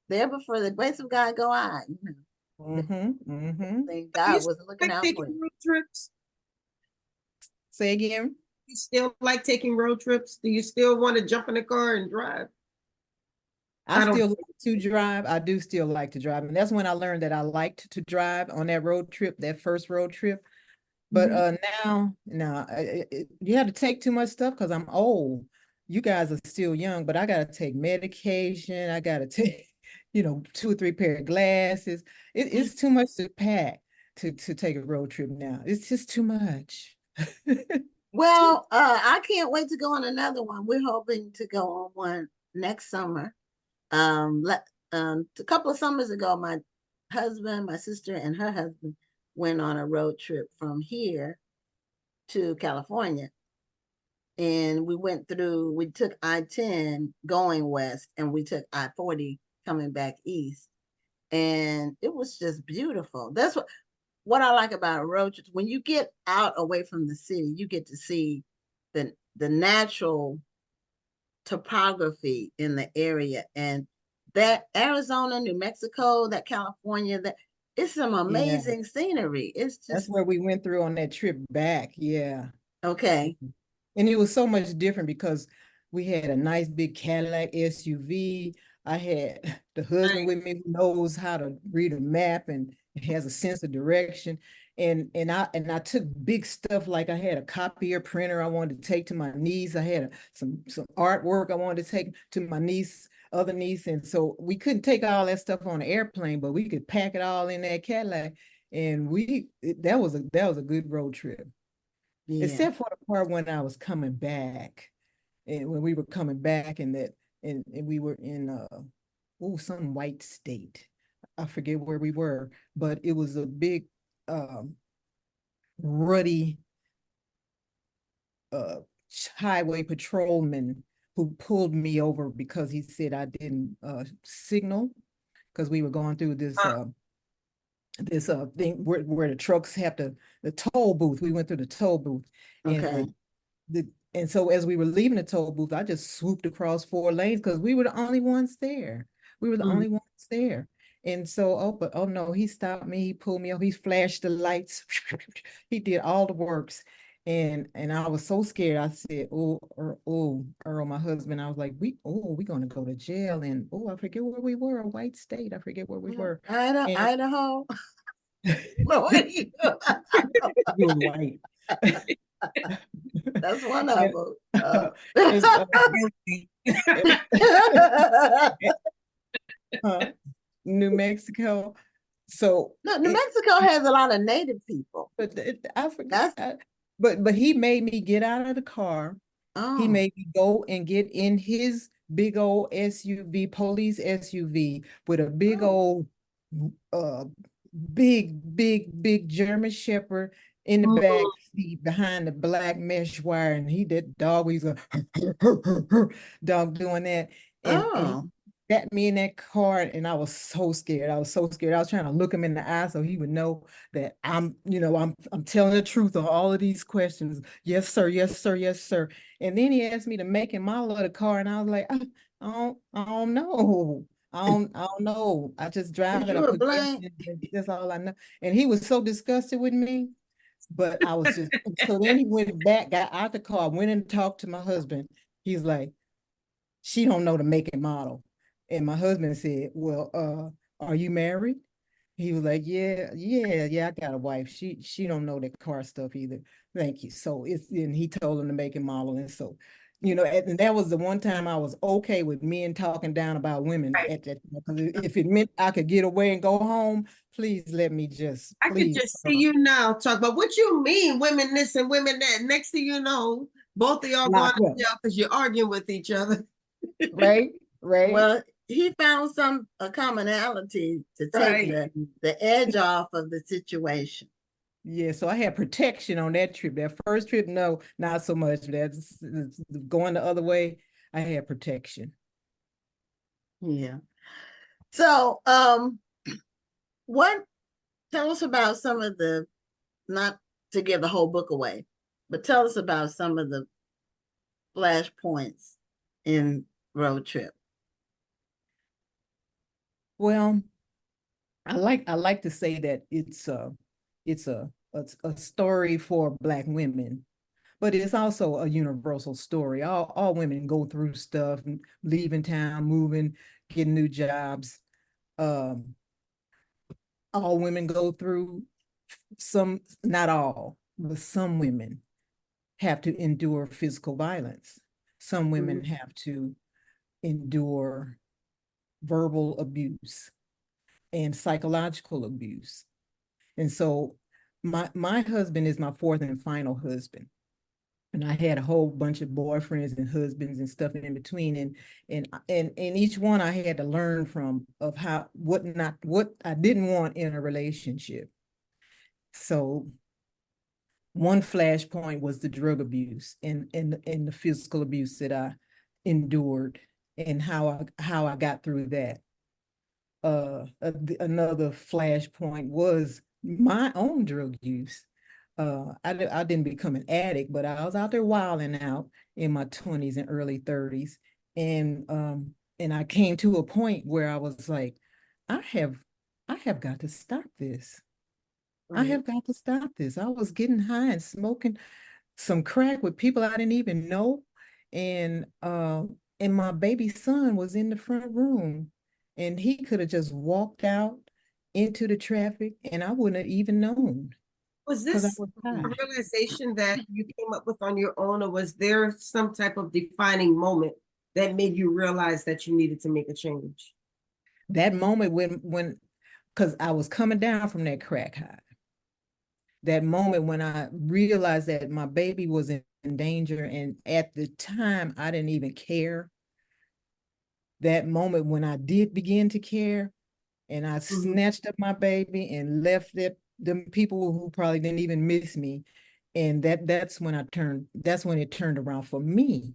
there before the grace of God go I. Mhm. Mhm. Think Do you God still was looking like out taking for you. road trips? Say again. You still like taking road trips? Do you still want to jump in the car and drive? I I don't. still like to drive. I do still like to drive. And that's when I learned that I liked to drive on that road trip, that first road trip. But now, no, you have to take too much stuff because I'm old. You guys are still young, but I got to take medication. I got to take, 2 or 3 pair of glasses. It's too much to pack to take a road trip now. It's just too much. Well, I can't wait to go on another one. We're hoping to go on one next summer. A couple of summers ago, my husband, my sister, and her husband went on a road trip from here to California. And we took I-10 going west, and we took I-40 coming back east. And it was just beautiful. That's what I like about road trips. When you get out away from the city, you get to see the natural topography in the area, and that Arizona, New Mexico, that California, that it's some Yeah, amazing scenery. It's that's just where we went through on that trip back. Yeah. okay. And it was so much different because we had a nice big Cadillac SUV. I had the husband with me who knows how to read a map and has a sense of direction. And I took big stuff, like I had a copier printer I wanted to take to my niece. I had some artwork I wanted to take to my other niece. And so we couldn't take all that stuff on the airplane, but we could pack it all in that Cadillac. And that was a good road trip. Yeah. Except for the part when I was coming back, and when we were coming back, and we were in some white state. I forget where we were, but it was a big ruddy uh highway patrolman who pulled me over because he said I didn't signal, because we were going through this this thing where the trucks have the toll booth. We went through the toll booth, and Okay. and so as we were leaving the toll booth, I just swooped across 4 lanes because we were the only ones there. We were the only ones there. And so, oh no, he stopped me. He pulled me up. He flashed the lights. He did all the works. And I was so scared. I said, Earl, my husband, I was like, we're gonna go to jail. And I forget where we were, a white state. I forget where we were. Idaho. No, You were white. that's one of them. New Mexico. So no, New Mexico has a lot of native people. But I forgot. But he made me get out of the car. He made me go and get in his big old SUV, police SUV, with a big old big German Shepherd in the back seat behind the black mesh wire, and he did dog. He's a dog doing that, and he got me in that car, and I was so scared. I was so scared. I was trying to look him in the eye so he would know that I'm telling the truth on all of these questions. Yes, sir. Yes, sir. Yes, sir. And then he asked me to make and model of the car, and I was like, I don't know. I don't know. I just drive it. I put gas in, that's all I know. And he was so disgusted with me. But I was just, so then he went back, got out the car, went and talked to my husband. He's like, she don't know the make and model. And my husband said, well, are you married? He was like, yeah, I got a wife. She don't know that car stuff either. Thank you. So and he told him to make and model. And so, and that was the one time I was okay with men talking down about women at that, because if it meant I could get away and go home, please let me just. I could just see you now talk about what you mean, women this and women that. Next thing you know, both of y'all going to jail because you're arguing with each other. Right. Well, he found a commonality to take the edge off of the situation. Yeah, so I had protection on that trip. That first trip, no, not so much. That's going the other way. I had protection. Yeah. So, tell us about some of the, not to give the whole book away, but tell us about some of the flashpoints in Road Trip. Well, I like to say that it's a story for Black women, but it's also a universal story. All women go through stuff, leaving town, moving, getting new jobs. All women go through some, not all, but some women have to endure physical violence. Some women have to endure verbal abuse and psychological abuse. And so my husband is my fourth and final husband. And I had a whole bunch of boyfriends and husbands and stuff in between. And each one I had to learn from of what I didn't want in a relationship. So one flashpoint was the drug abuse and the physical abuse that I endured and how I got through that. Another flashpoint was my own drug use. I didn't become an addict, but I was out there wilding out in my 20s and early 30s. And I came to a point where I was like, I have got to stop this. I have got to stop this. I was getting high and smoking some crack with people I didn't even know. And my baby son was in the front room, and he could have just walked out into the traffic and I wouldn't have even known. Was this a realization that you came up with on your own, or was there some type of defining moment that made you realize that you needed to make a change? That moment when because I was coming down from that crack high. That moment when I realized that my baby was in danger, and at the time I didn't even care. That moment when I did begin to care, and I snatched up my baby and left them people who probably didn't even miss me. And that's when it turned around for me.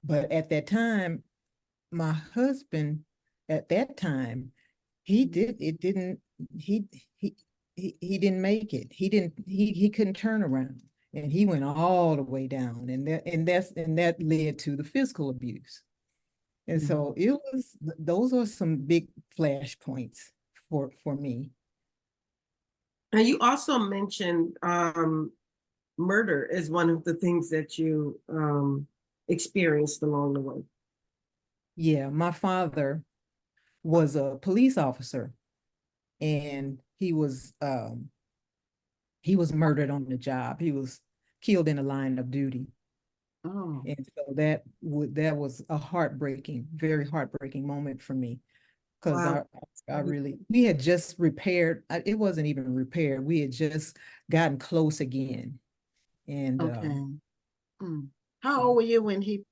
But at that time, my husband at that time he did, it didn't, he, he didn't make it. He couldn't turn around, and he went all the way down, and that led to the physical abuse. And so it was, those are some big flashpoints for me. And you also mentioned murder as one of the things that you experienced along the way. Yeah, my father was a police officer, and he was murdered on the job. He was killed in the line of duty. Oh, And so that was a heartbreaking, very heartbreaking moment for me, because Wow. I really, we had just repaired, it wasn't even repaired. We had just gotten close again. And okay. How old were you when he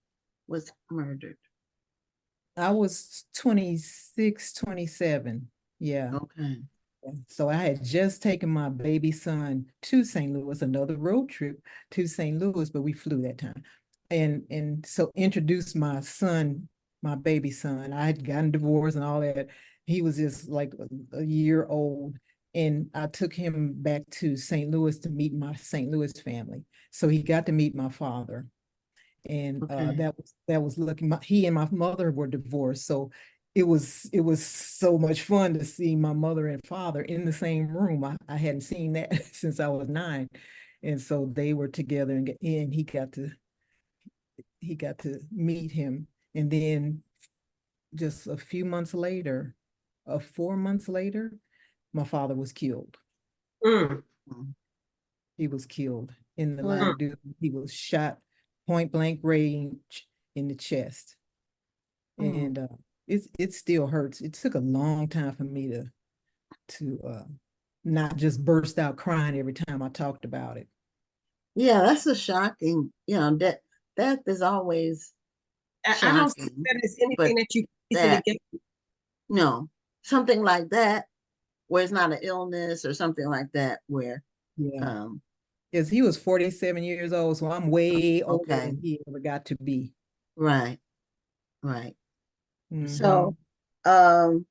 was murdered? I was 26, 27. Yeah. Okay. So I had just taken my baby son to St. Louis, another road trip to St. Louis, but we flew that time. And so introduced my son, my baby son. I had gotten divorced and all that. He was just like a year old. And I took him back to St. Louis to meet my St. Louis family. So he got to meet my father. And Okay. that was lucky. He and my mother were divorced. So it was so much fun to see my mother and father in the same room. I hadn't seen that since I was 9. And so they were together, and he got to meet him. And then just a few months later, 4 months later, my father was killed. Mm. He was killed in the line Well, of duty. He was shot point blank range in the chest. And it still hurts. It took a long time for me to not just burst out crying every time I talked about it. yeah, that's a shocking, death is always I don't see shocking, that as but anything that you easily that, get. no, something like that where it's not an illness or something like that where, Yeah. um, Because he was 47 years old, so I'm way older okay, than he ever got to be. right, right. So, Mhm. um,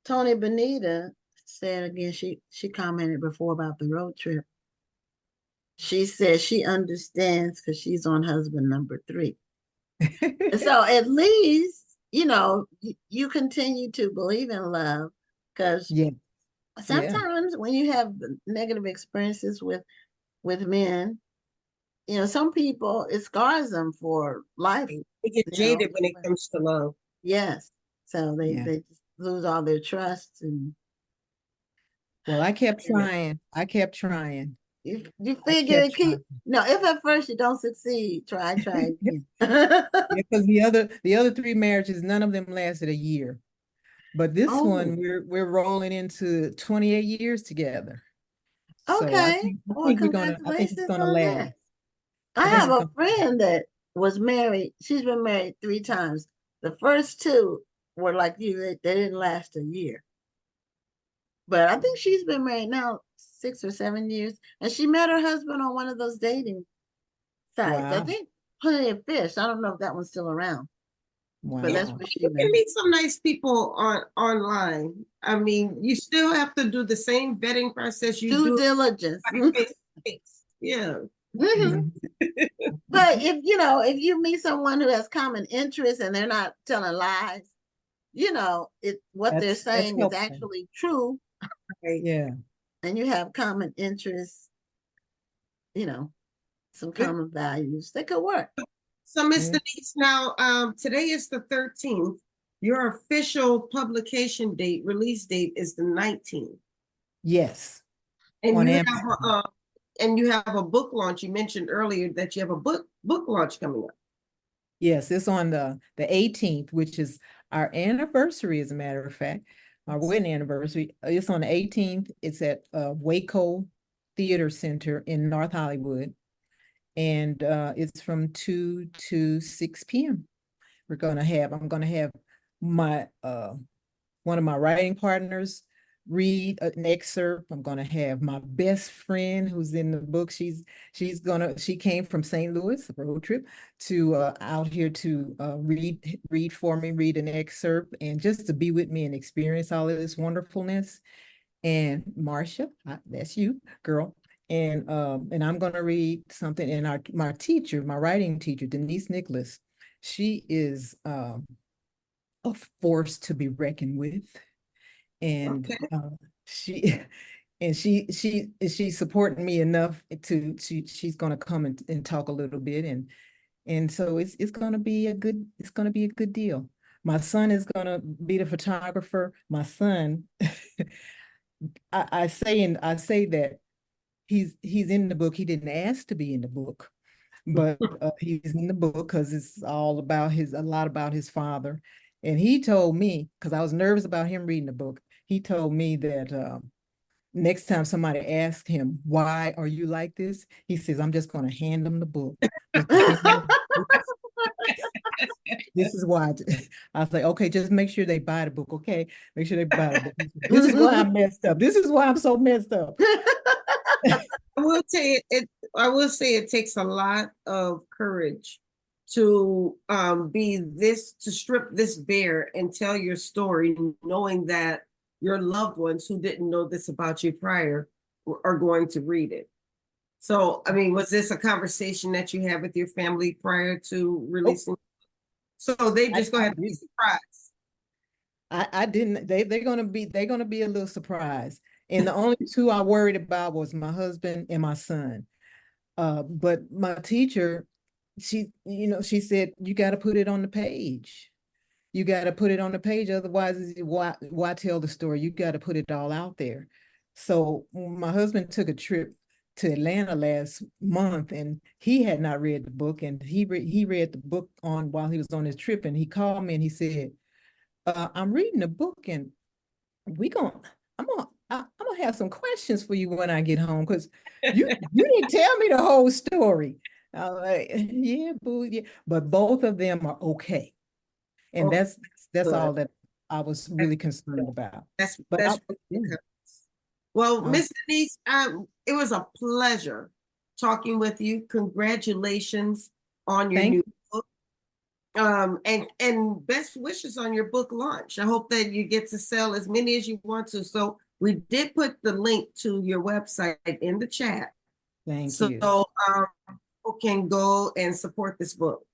Tony Benita said again, she commented before about the road trip. She said she understands because she's on husband number 3. And so at least, you continue to believe in love because Yeah, yeah, sometimes when you have negative experiences with men, some people it scars them for life, They get jaded when it anyway. comes to love. Yes. So they yeah. they just lose all their trust and Well, I kept and trying. I kept trying. you I figure kept it keep trying. no, if at first you don't succeed, try again. Yeah, because the other 3 marriages, none of them lasted a year. But this Oh, one, we're rolling into 28 years together. So I okay. think I Well, think I think it's congratulations gonna on last. that. I I think have it's a gonna. friend that was married. She's been married 3 times. The first 2 were like you, they didn't last a year. But I think she's been married now 6 or 7 years. And she met her husband on one of those dating sites. I Wow, think Plenty of Fish. I don't know if that one's still around, but Yeah, that's wow. where she you can met. meet some nice people online. I mean, you still have to do the same vetting process you Due do diligence. face to face. Yeah. Mhm. Mhm. But if you meet someone who has common interests and they're not telling lies, what they're That's saying is helpful. actually true, Right. Yeah. and you have common interests, you know, some common values, they could work. So, Miss Yeah. Denise, now today is the 13th. Your official publication date, release date is the 19th. Yes. And On you have Amazon. a book launch. You mentioned earlier that you have a book launch coming up. Yes, it's on the 18th, which is our anniversary, as a matter of fact, our wedding anniversary. It's on the 18th. It's at Waco Theater Center in North Hollywood. And it's from 2 to 6 p.m. I'm gonna have my one of my writing partners read an excerpt. I'm going to have my best friend who's in the book. She came from St. Louis, a road trip, to out here to read for me, read an excerpt, and just to be with me and experience all of this wonderfulness. And Marcia, that's you, girl. And I'm going to read something. And my teacher, my writing teacher, Denise Nicholas, she is a force to be reckoned with. And she and she's supporting me enough to she's going to come and talk a little bit, and so it's going to be a good deal. My son is going to be the photographer. My son, I say that he's in the book. He didn't ask to be in the book, but he's in the book because it's all about a lot about his father. And he told me, because I was nervous about him reading the book, he told me that next time somebody asked him, why are you like this? He says, I'm just going to hand them the book. This is why. I was like, okay, just make sure they buy the book, okay? Make sure they buy the book. This is why I'm messed up. This is why I'm so messed up. I will say it takes a lot of courage to to strip this bare and tell your story, knowing that your loved ones who didn't know this about you prior are going to read it. So, I mean, was this a conversation that you had with your family prior to releasing? So they just go ahead and be surprised. I didn't. They're gonna be a little surprised. And the only two I worried about was my husband and my son. But my teacher, she said, you got to put it on the page. You got to put it on the page. Otherwise, why tell the story? You got to put it all out there. So my husband took a trip to Atlanta last month, and he had not read the book, and he read the book while he was on his trip, and he called me and he said, I'm reading the book, and I'm gonna have some questions for you when I get home, because you didn't tell me the whole story. I was like, yeah, boo, yeah. But both of them are okay. And that's all that I was really concerned about. Well, Miss Denise, it was a pleasure talking with you. Congratulations on your new book. And best wishes on your book launch. I hope that you get to sell as many as you want to. So we did put the link to your website in the chat. Thank you. So people can go and support this book.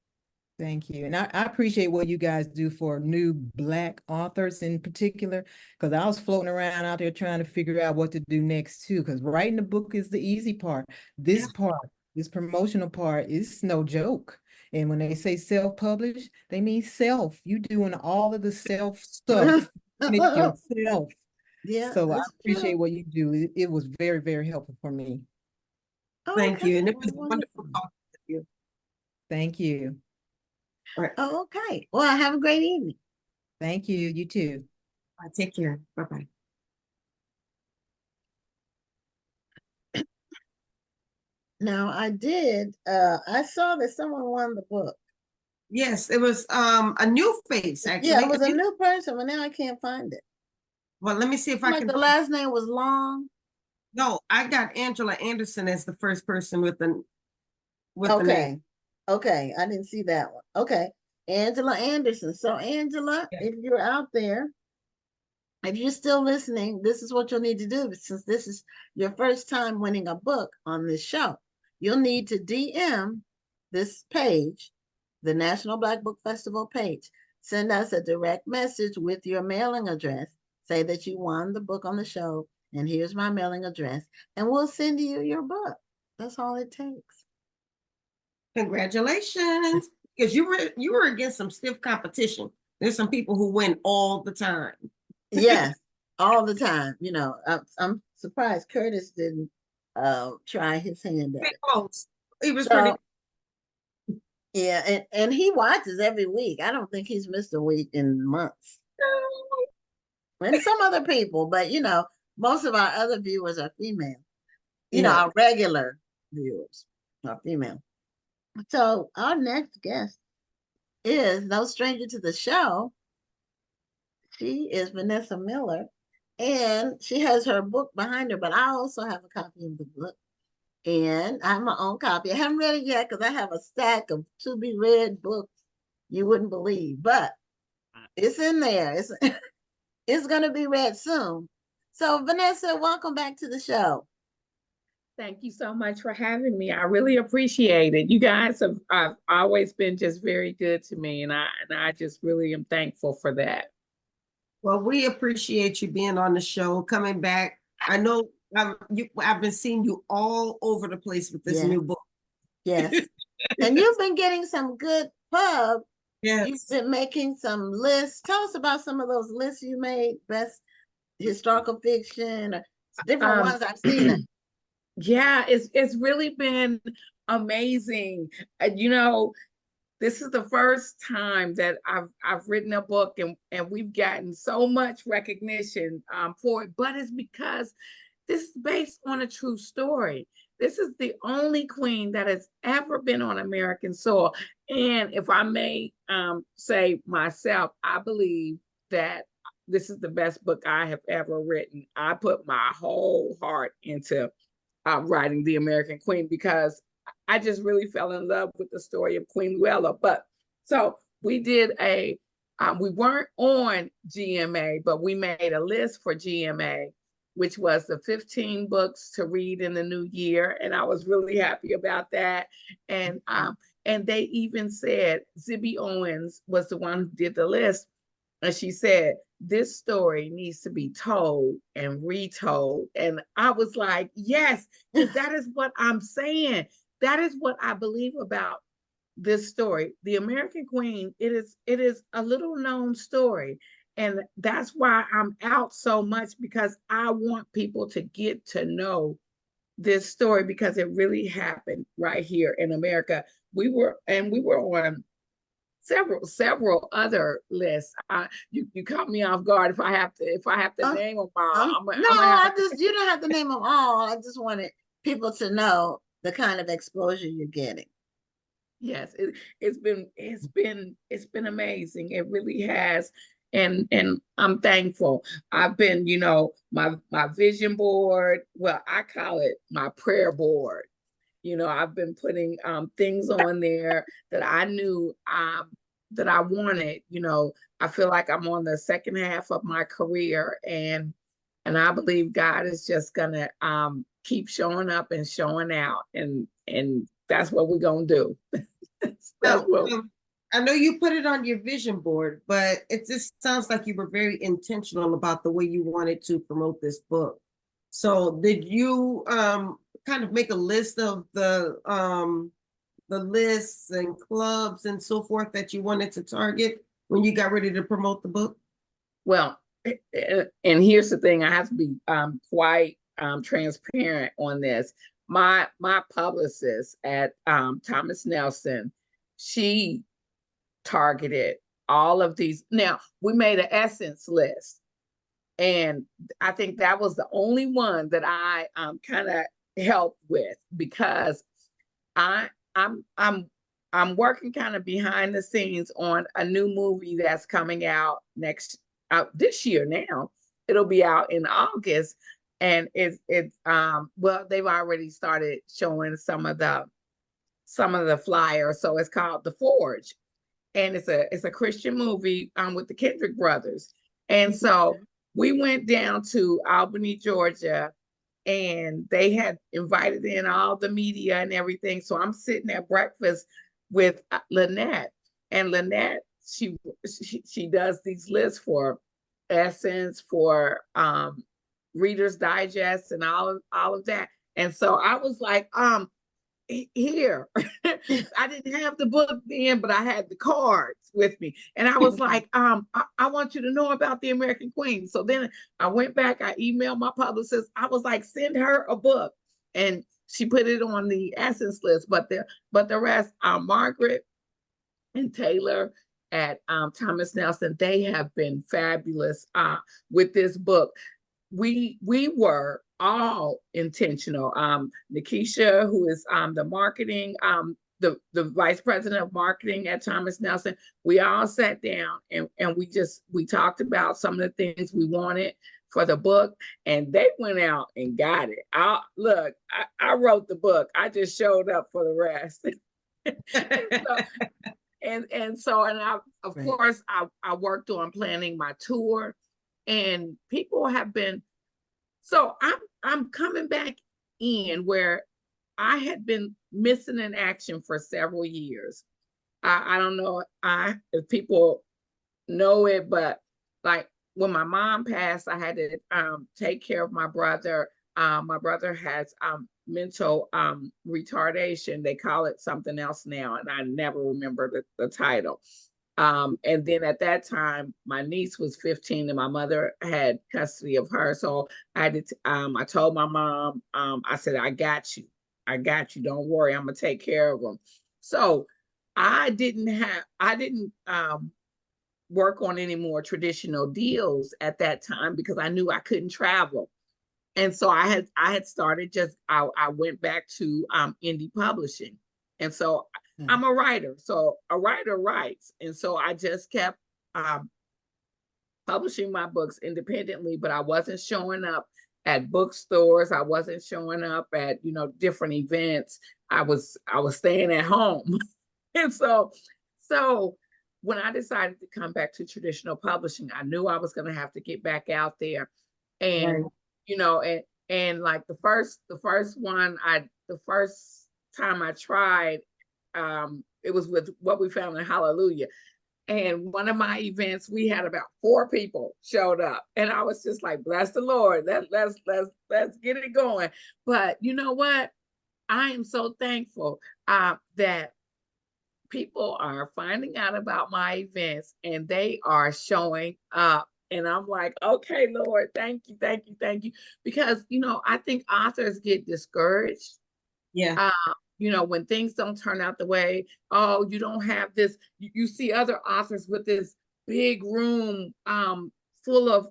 Thank you. And I appreciate what you guys do for new Black authors in particular, because I was floating around out there trying to figure out what to do next too, because writing the book is the easy part. This promotional part is no joke. And when they say self-published, they mean self. You doing all of the self stuff yourself. Yeah. So I appreciate what you do. It was very, very helpful for me. Thank you. And it was wonderful talking with you. Thank you. All right. Oh, okay. Well, have a great evening. Thank you. You too. Take care. Bye-bye. Now I saw that someone won the book. Yes, it was a new face, actually. Yeah, it was a new person, but now I can't find it. Well, let me see if I can. The last name was Long. No, I got Angela Anderson as the first person with the name. Okay, I didn't see that one. Okay, Angela Anderson. So Angela, if you're out there, if you're still listening, this is what you'll need to do. Since this is your first time winning a book on this show, you'll need to DM this page, the National Black Book Festival page. Send us a direct message with your mailing address. Say that you won the book on the show, and here's my mailing address, and we'll send you your book. That's all it takes. Congratulations, because you were against some stiff competition. There's some people who win all the time. Yes, all the time. You know, I'm surprised Curtis didn't try his hand at it. Close. He was pretty. Yeah, and he watches every week. I don't think he's missed a week in months. And some other people, but most of our other viewers are female. Our regular viewers are female. So our next guest is no stranger to the show. She is Vanessa Miller, And she has her book behind her, but I also have a copy of the book. And I have my own copy. I haven't read it yet because I have a stack of to be read books you wouldn't believe, but it's in there. It's going to be read soon. So, Vanessa, welcome back to the show. Thank you so much for having me. I really appreciate it. You guys have always been just very good to me, and I just really am thankful for that. Well, we appreciate you being on the show, coming back. I know I've been seeing you all over the place with this new book. Yes. And you've been getting some good pub. Yes. You've been making some lists. Tell us about some of those lists you made, best historical fiction, different ones I've seen them. Yeah, it's really been amazing. You know, this is the first time that I've written a book and we've gotten so much recognition for it, but it's because this is based on a true story. This is the only queen that has ever been on American soil. And if I may say myself, I believe that this is the best book I have ever written. I put my whole heart into writing The American Queen because I just really fell in love with the story of Queen Luella. But so we did we weren't on GMA, but we made a list for GMA, which was the 15 books to read in the new year. And I was really happy about that. And they even said, Zibby Owens was the one who did the list. And she said, this story needs to be told and retold. And I was like, yes, that is what I'm saying. That is what I believe about this story. The American Queen, it is a little known story. And that's why I'm out so much, because I want people to get to know this story, because it really happened right here in America. We were on several other lists. You caught me off guard. If I have to name them all, you don't have to name them all. I just wanted people to know the kind of exposure you're getting. Yes, it's been amazing. It really has. And I'm thankful. I've been, my vision board, well, I call it my prayer board. I've been putting things on there that I knew that I wanted. I feel like I'm on the second half of my career, and I believe God is just gonna keep showing up and showing out, and that's what we're gonna do. I know you put it on your vision board, but it just sounds like you were very intentional about the way you wanted to promote this book. So did you kind of make a list of the lists and clubs and so forth that you wanted to target when you got ready to promote the book? Well, and here's the thing, I have to be quite transparent on this. My publicist at Thomas Nelson, she targeted all of these. Now, we made an essence list, and I think that was the only one that I kind of helped with, because I'm working kind of behind the scenes on a new movie that's coming out this year. Now it'll be out in August, and it's well, they've already started showing some of the flyers. So it's called The Forge, and it's a Christian movie with the Kendrick brothers. And so we went down to Albany, Georgia, and they had invited in all the media and everything. So I'm sitting at breakfast with Lynette, and Lynette, she does these lists for Essence, for Reader's Digest, and all of that. And so I was like, here. I didn't have the book then, but I had the cards with me. And I was like, I want you to know about The American Queen. So then I went back, I emailed my publicist. I was like, send her a book. And she put it on the Essence list. But the rest, Margaret and Taylor at Thomas Nelson, they have been fabulous with this book. We were all intentional. Nikisha, who is the marketing, the vice president of marketing at Thomas Nelson, we all sat down and we talked about some of the things we wanted for the book, and they went out and got it. I wrote the book. I just showed up for the rest. Of Right. course I worked on planning my tour, and people have been, so I'm coming back in where I had been missing in action for several years. I don't know if people know it, but like when my mom passed, I had to take care of my brother. My brother has mental retardation. They call it something else now, and I never remember the title. And then at that time, my niece was 15 and my mother had custody of her. So I told my mom, I said, I got you. Don't worry, I'm gonna take care of them. So I didn't work on any more traditional deals at that time because I knew I couldn't travel. And so I had started I went back to indie publishing. And so I'm a writer. So a writer writes. And so I just kept publishing my books independently, but I wasn't showing up at bookstores. I wasn't showing up at, different events. I was staying at home. And so when I decided to come back to traditional publishing, I knew I was going to have to get back out there. And, and like the first time I tried, it was with What We Found in Hallelujah. And one of my events, we had about 4 people showed up, and I was just like, bless the Lord, let's get it going. But you know what? I am so thankful that people are finding out about my events and they are showing up. And I'm like, okay, Lord, thank you. Because, I think authors get discouraged. Yeah. When things don't turn out the way, oh, you don't have this, you see other authors with this big room full of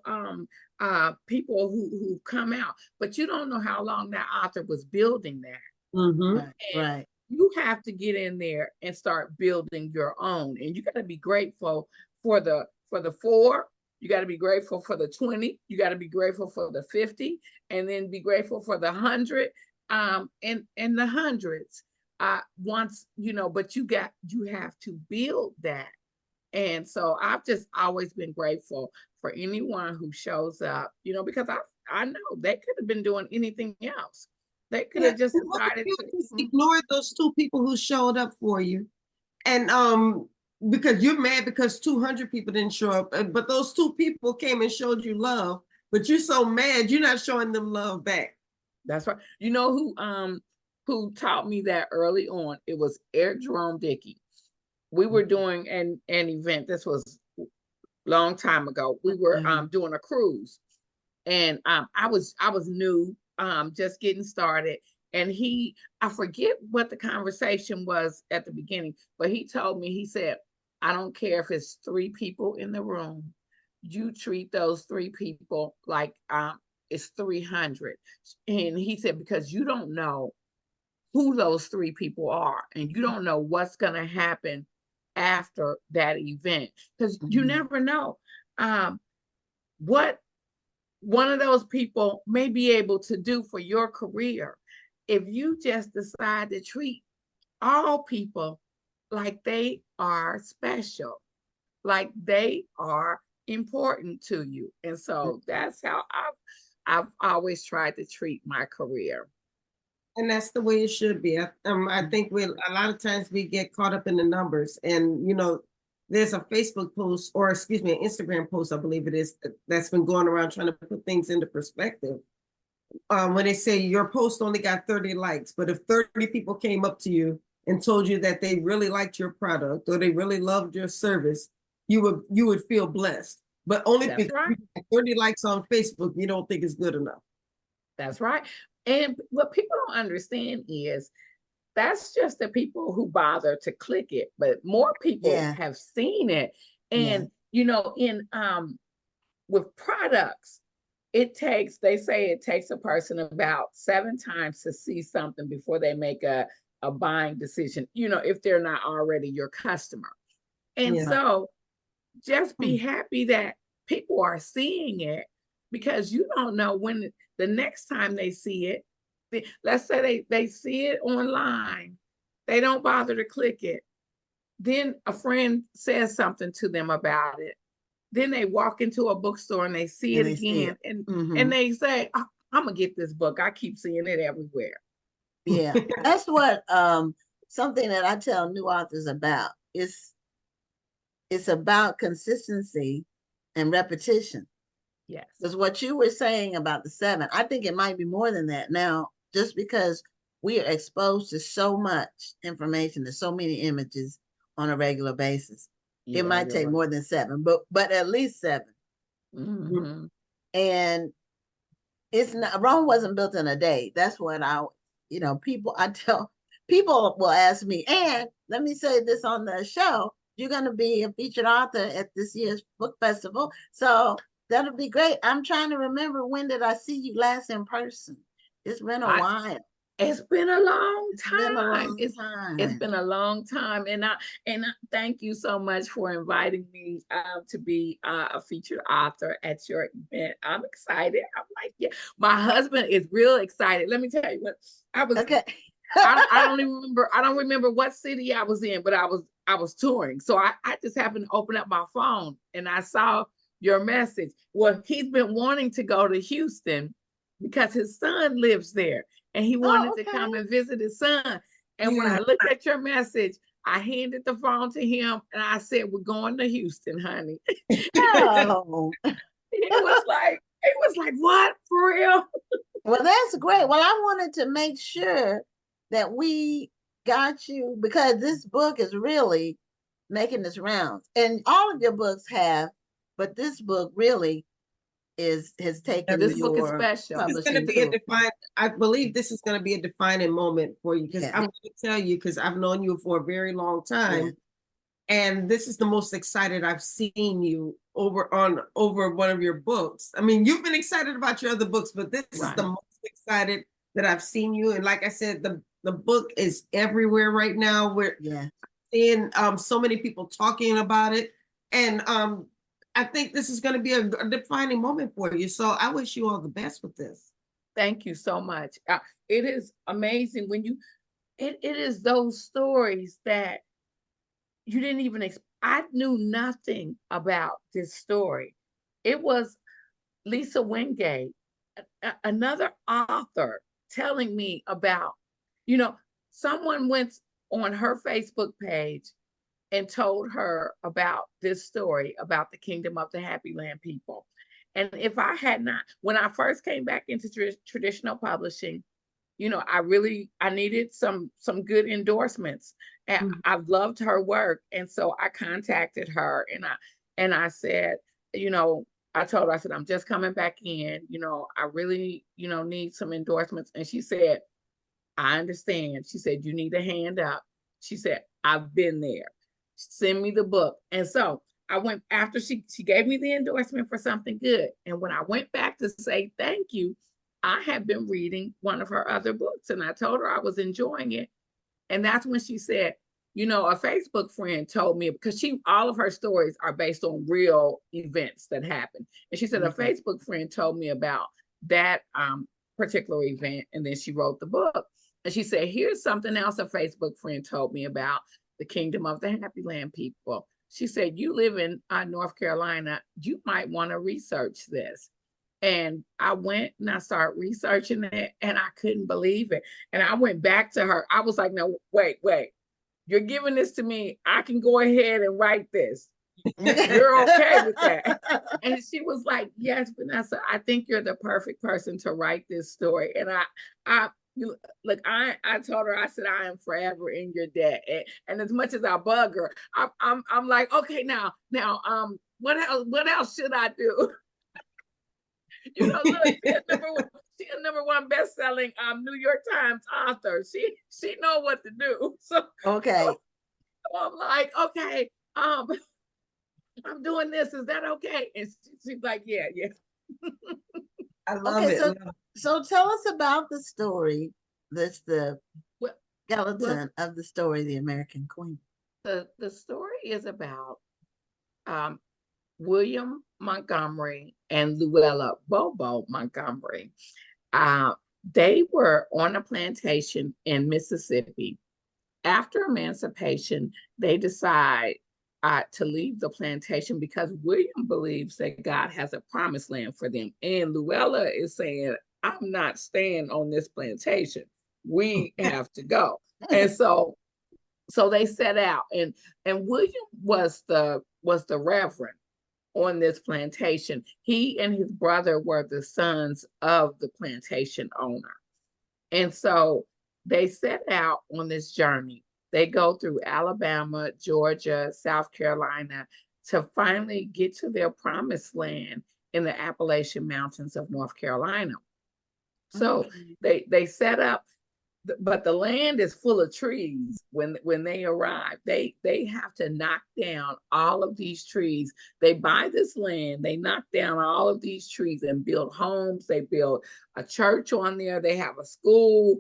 people who come out, but you don't know how long that author was building that. Mm-hmm. Right. You have to get in there and start building your own. And you got to be grateful for the 4. You got to be grateful for the 20. You got to be grateful for the 50, and then be grateful for the 100, and the hundreds. Once, but you have to build that. And so I've just always been grateful for anyone who shows up, because I know they could have been doing anything else. They could have just decided to ignore those 2 people who showed up for you. And because you're mad because 200 people didn't show up, but those 2 people came and showed you love, but you're so mad you're not showing them love back. That's right. You know who taught me that early on? It was Eric Jerome Dickey. We were doing an event. This was a long time ago. We were doing a cruise, and I was new, just getting started. And I forget what the conversation was at the beginning, but he told me, he said, I don't care if it's 3 people in the room, you treat those 3 people like it's 300. And he said, because you don't know who those 3 people are, and you don't know what's going to happen after that event, because you never know what one of those people may be able to do for your career. If you just decide to treat all people like they are special, like they are important to you. And so that's how I've always tried to treat my career. And that's the way it should be. I think a lot of times we get caught up in the numbers, and there's a Facebook post, or excuse me, an Instagram post, I believe it is, that's been going around trying to put things into perspective. When they say your post only got 30 likes, but if 30 people came up to you and told you that they really liked your product or they really loved your service, you would feel blessed. But only That's because right. 30 likes on Facebook, you don't think it's good enough. That's right. And what people don't understand is that's just the people who bother to click it, but more people have seen it. And in with products, they say it takes a person about 7 times to see something before they make a buying decision, if they're not already your customer. And so just be happy that people are seeing it, because you don't know when the next time they see it. Let's say they see it online, they don't bother to click it. Then a friend says something to them about it. Then they walk into a bookstore and they see it again, and they say, oh, I'm gonna get this book. I keep seeing it everywhere. Yeah, that's what something that I tell new authors about. It's about consistency and repetition. Yes. Because what you were saying about the 7, I think it might be more than that now, just because we are exposed to so much information, there's so many images on a regular basis. Yeah, it might take more than 7, but at least 7. Mm-hmm. And it's not, Rome wasn't built in a day. That's what people will ask me, and let me say this on the show, you're going to be a featured author at this year's book festival. So that'll be great. I'm trying to remember, when did I see you last in person? It's been a while. It's been a long It's time. been a long time. It's been a long time. And I thank you so much for inviting me to be a featured author at your event. I'm excited. I'm like, yeah. My husband is real excited. Let me tell you what I was. Okay. I don't remember what city I was in, but I was touring. So I just happened to open up my phone and I saw your message. Well, he's been wanting to go to Houston because his son lives there and he wanted to come and visit his son. And when I looked at your message, I handed the phone to him and I said, we're going to Houston, honey. Oh. It was like, what, for real? Well, that's great. Well, I wanted to make sure that we got you, because this book is really making its rounds, and all of your books have, but this book really has taken this book is your special. It's going to be I believe this is going to be a defining moment for you, because I'm going to tell you, because I've known you for a very long time, and this is the most excited I've seen you over one of your books. I mean, you've been excited about your other books, but this is the most excited that I've seen you. And like I said, the book is everywhere right now. We're seeing so many people talking about it, and I think this is going to be a defining moment for you. So I wish you all the best with this. Thank you so much. It is amazing when it is those stories that you didn't even I knew nothing about this story. It was Lisa Wingate, another author, telling me about, someone went on her Facebook page and told her about this story about the Kingdom of the Happy Land people. And if I had not, when I first came back into traditional publishing, I needed some good endorsements, and I loved her work. And so I contacted her and I said, I told her, I said, I'm just coming back in, I really, need some endorsements. And she said, I understand. She said, you need a hand up. She said, I've been there. Send me the book. And so I went, after she gave me the endorsement for something good. And when I went back to say thank you, I had been reading one of her other books, and I told her I was enjoying it. And that's when she said, a Facebook friend told me, because all of her stories are based on real events that happened. And she said, a Facebook friend told me about that particular event. And then she wrote the book. And she said, here's something else a Facebook friend told me about the Kingdom of the Happy Land people. She said, you live in North Carolina. You might want to research this. And I went and I started researching it, and I couldn't believe it. And I went back to her. I was like, no, wait, you're giving this to me. I can go ahead and write this. You're okay with that? And she was like, yes, Vanessa, I think you're the perfect person to write this story. And I told her, I said, I am forever in your debt. And as much as I bug her, I'm like, okay, now, what else should I do? Look, she's a number one best-selling New York Times author. She know what to do. So I'm like, okay, I'm doing this. Is that okay? And she's like, yeah. I love it. So tell us about the story. That's the skeleton of the story, The American Queen. The story is about William Montgomery and Luella Bobo Montgomery. They were on a plantation in Mississippi. After emancipation, they decide to leave the plantation because William believes that God has a promised land for them. And Luella is saying, I'm not staying on this plantation. We have to go. And so they set out, and William was the reverend on this plantation. He and his brother were the sons of the plantation owner. And so they set out on this journey. They go through Alabama, Georgia, South Carolina to finally get to their promised land in the Appalachian Mountains of North Carolina. So they set up, but the land is full of trees when they arrive. They have to knock down all of these trees. They buy this land, they knock down all of these trees and build homes. They build a church on there. They have a school.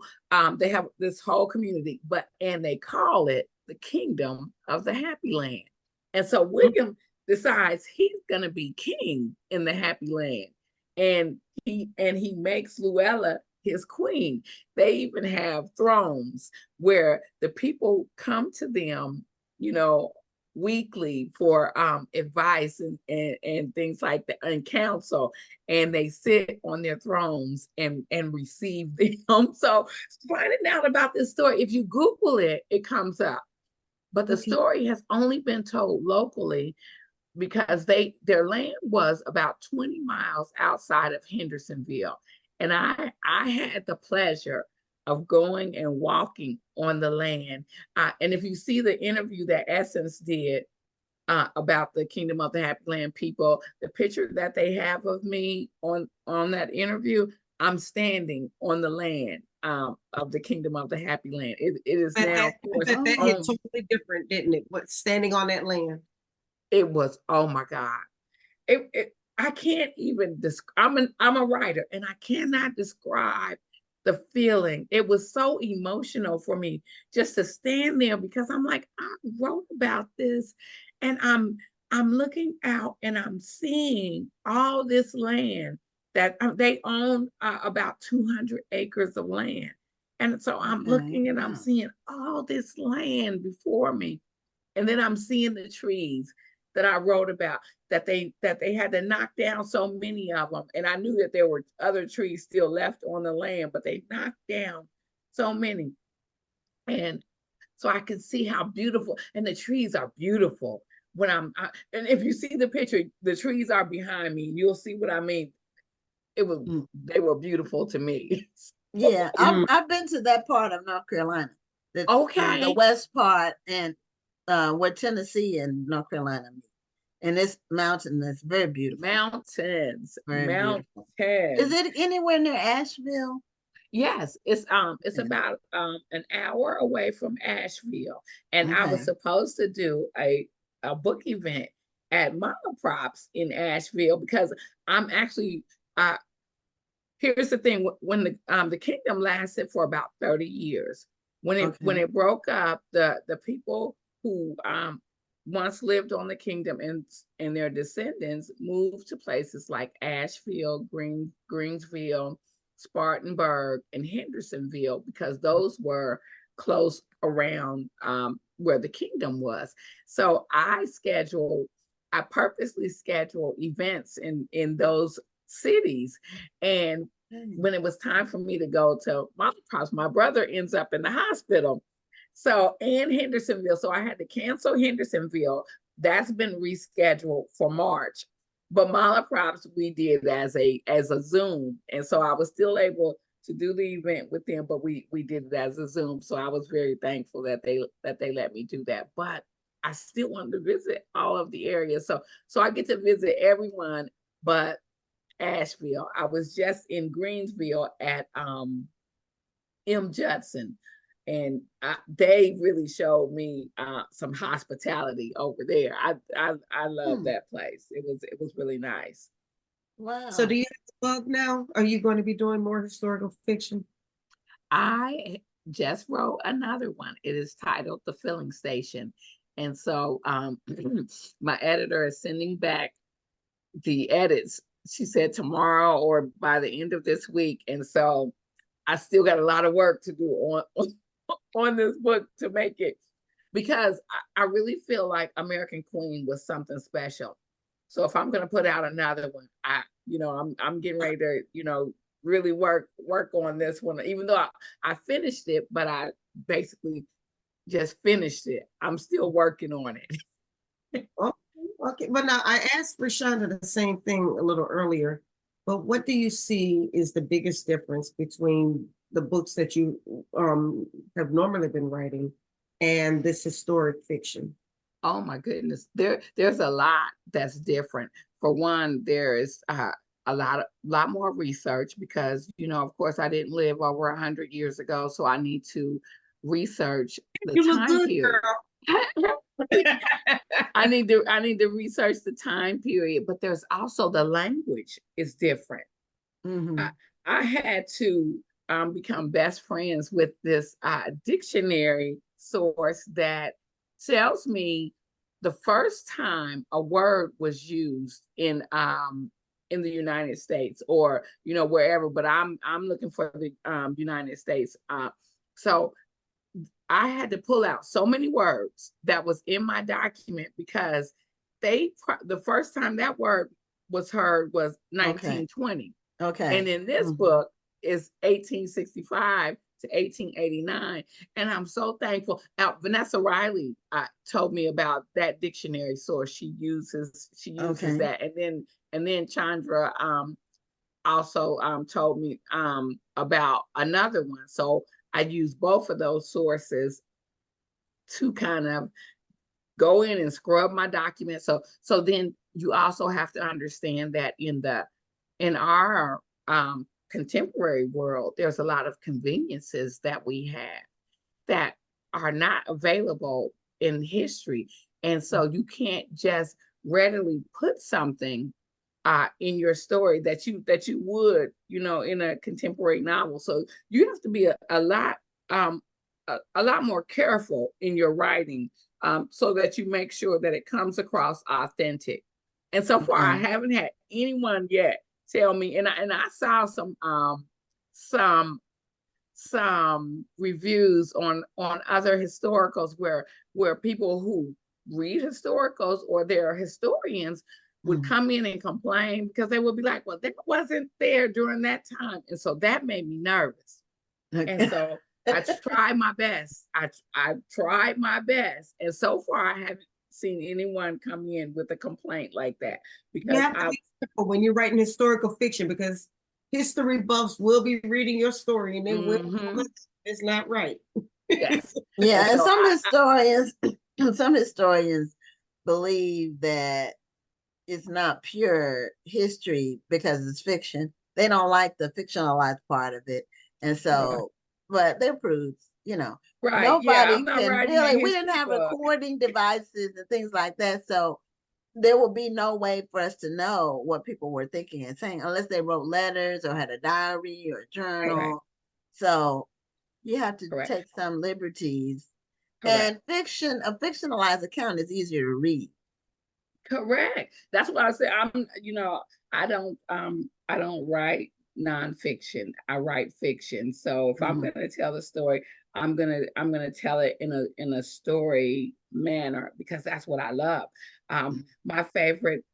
They have this whole community, and they call it the Kingdom of the Happy Land. And so William decides he's going to be king in the Happy Land, and he makes Luella his queen. They even have thrones where the people come to them, weekly for advice and things like that, and counsel, and they sit on their thrones and receive them. So finding out about this story, if you Google it, it comes up. But the story has only been told locally because their land was about 20 miles outside of Hendersonville. And I had the pleasure of going and walking on the land. And if you see the interview that Essence did about the Kingdom of the Happy Land people, the picture that they have of me on that interview, I'm standing on the land of the Kingdom of the Happy Land. It is But now, that hit totally different, didn't it? What, standing on that land? It was, oh my God. I can't even describe. I'm a writer, and I cannot describe the feeling. It was so emotional for me just to stand there, because I'm like, I wrote about this, and I'm looking out and I'm seeing all this land that they own, about 200 acres of land. And so I'm looking and I'm seeing all this land before me. And then I'm seeing the trees that I wrote about, that they had to knock down so many of them. And I knew that there were other trees still left on the land, but they knocked down so many. And so I could see how beautiful, and the trees are beautiful. And if you see the picture, the trees are behind me. You'll see what I mean. They were beautiful to me. Yeah, I've been to that part of North Carolina. The west part, and where Tennessee and North Carolina meet. And this mountain is very beautiful. Mountains. Beautiful. Is it anywhere near Asheville? Yes, it's about an hour away from Asheville. And I was supposed to do a book event at Malaprops in Asheville, because I'm actually here's the thing, when the kingdom lasted for about 30 years. When it broke up, the people who once lived on the kingdom and their descendants moved to places like Asheville, Greensville, Spartanburg, and Hendersonville, because those were close around where the kingdom was. So I purposely scheduled events in those cities. And when it was time for me to go to Malaprops, my brother ends up in the hospital. So, and Hendersonville. So I had to cancel Hendersonville. That's been rescheduled for March. But Malaprops we did as a Zoom. And so I was still able to do the event with them, but we did it as a Zoom. So I was very thankful that they let me do that. But I still wanted to visit all of the areas. So I get to visit everyone but Asheville. I was just in Greensville at M. Judson, and they really showed me some hospitality over there. I love that place. It was really nice. Wow. So do you have a book now? Are you going to be doing more historical fiction? I just wrote another one. It is titled The Filling Station. And so my editor is sending back the edits. She said tomorrow or by the end of this week. And so I still got a lot of work to do on this book to make it, because I really feel like American Queen was something special. So if I'm going to put out another one, I'm getting ready to, really work on this one, even though I finished it, but I basically just finished it. I'm still working on it. Okay, but now I asked ReShonda the same thing a little earlier, but what do you see is the biggest difference between the books that you have normally been writing and this historic fiction? Oh my goodness, there's a lot that's different. For one, there is a lot more research, because of course I didn't live over 100 years ago, so I need to research the You look time good, period. girl. I need to research the time period, but there's also the language is different. I had to become best friends with this dictionary source that tells me the first time a word was used in the United States, or wherever, but I'm looking for the United States. So I had to pull out so many words that was in my document, because the first time that word was heard was 1920. Okay. And in this book is 1865 to 1889. And I'm so thankful. Vanessa Riley told me about that dictionary source. She uses that. And then Chandra also told me about another one. So I use both of those sources to kind of go in and scrub my document. So then you also have to understand that in our contemporary world, there's a lot of conveniences that we have that are not available in history. And so you can't just readily put something in your story that you would, in a contemporary novel. So you have to be a lot more careful in your writing, so that you make sure that it comes across authentic. And so far, I haven't had anyone yet tell me, and I saw some reviews on other historicals where people who read historicals or they're historians would come in and complain, because they would be like, well, that wasn't there during that time. And so that made me nervous. And so I tried my best. I tried my best. And so far I haven't seen anyone come in with a complaint like that, because you have to be careful when you're writing historical fiction, because history buffs will be reading your story and they will. It's not right. Yes. Yeah, and some historians believe that it's not pure history because it's fiction. They don't like the fictionalized part of it. And so, but they're prudes, Right. Nobody yeah, can really, we didn't have recording devices and things like that. So there will be no way for us to know what people were thinking and saying, unless they wrote letters or had a diary or a journal. Correct. So you have to Correct. take some liberties. Correct. And a fictionalized account is easier to read. Correct. That's what I say. I don't write nonfiction. I write fiction. So if I'm going to tell the story, I'm going to tell it in a story manner, because that's what I love. My favorite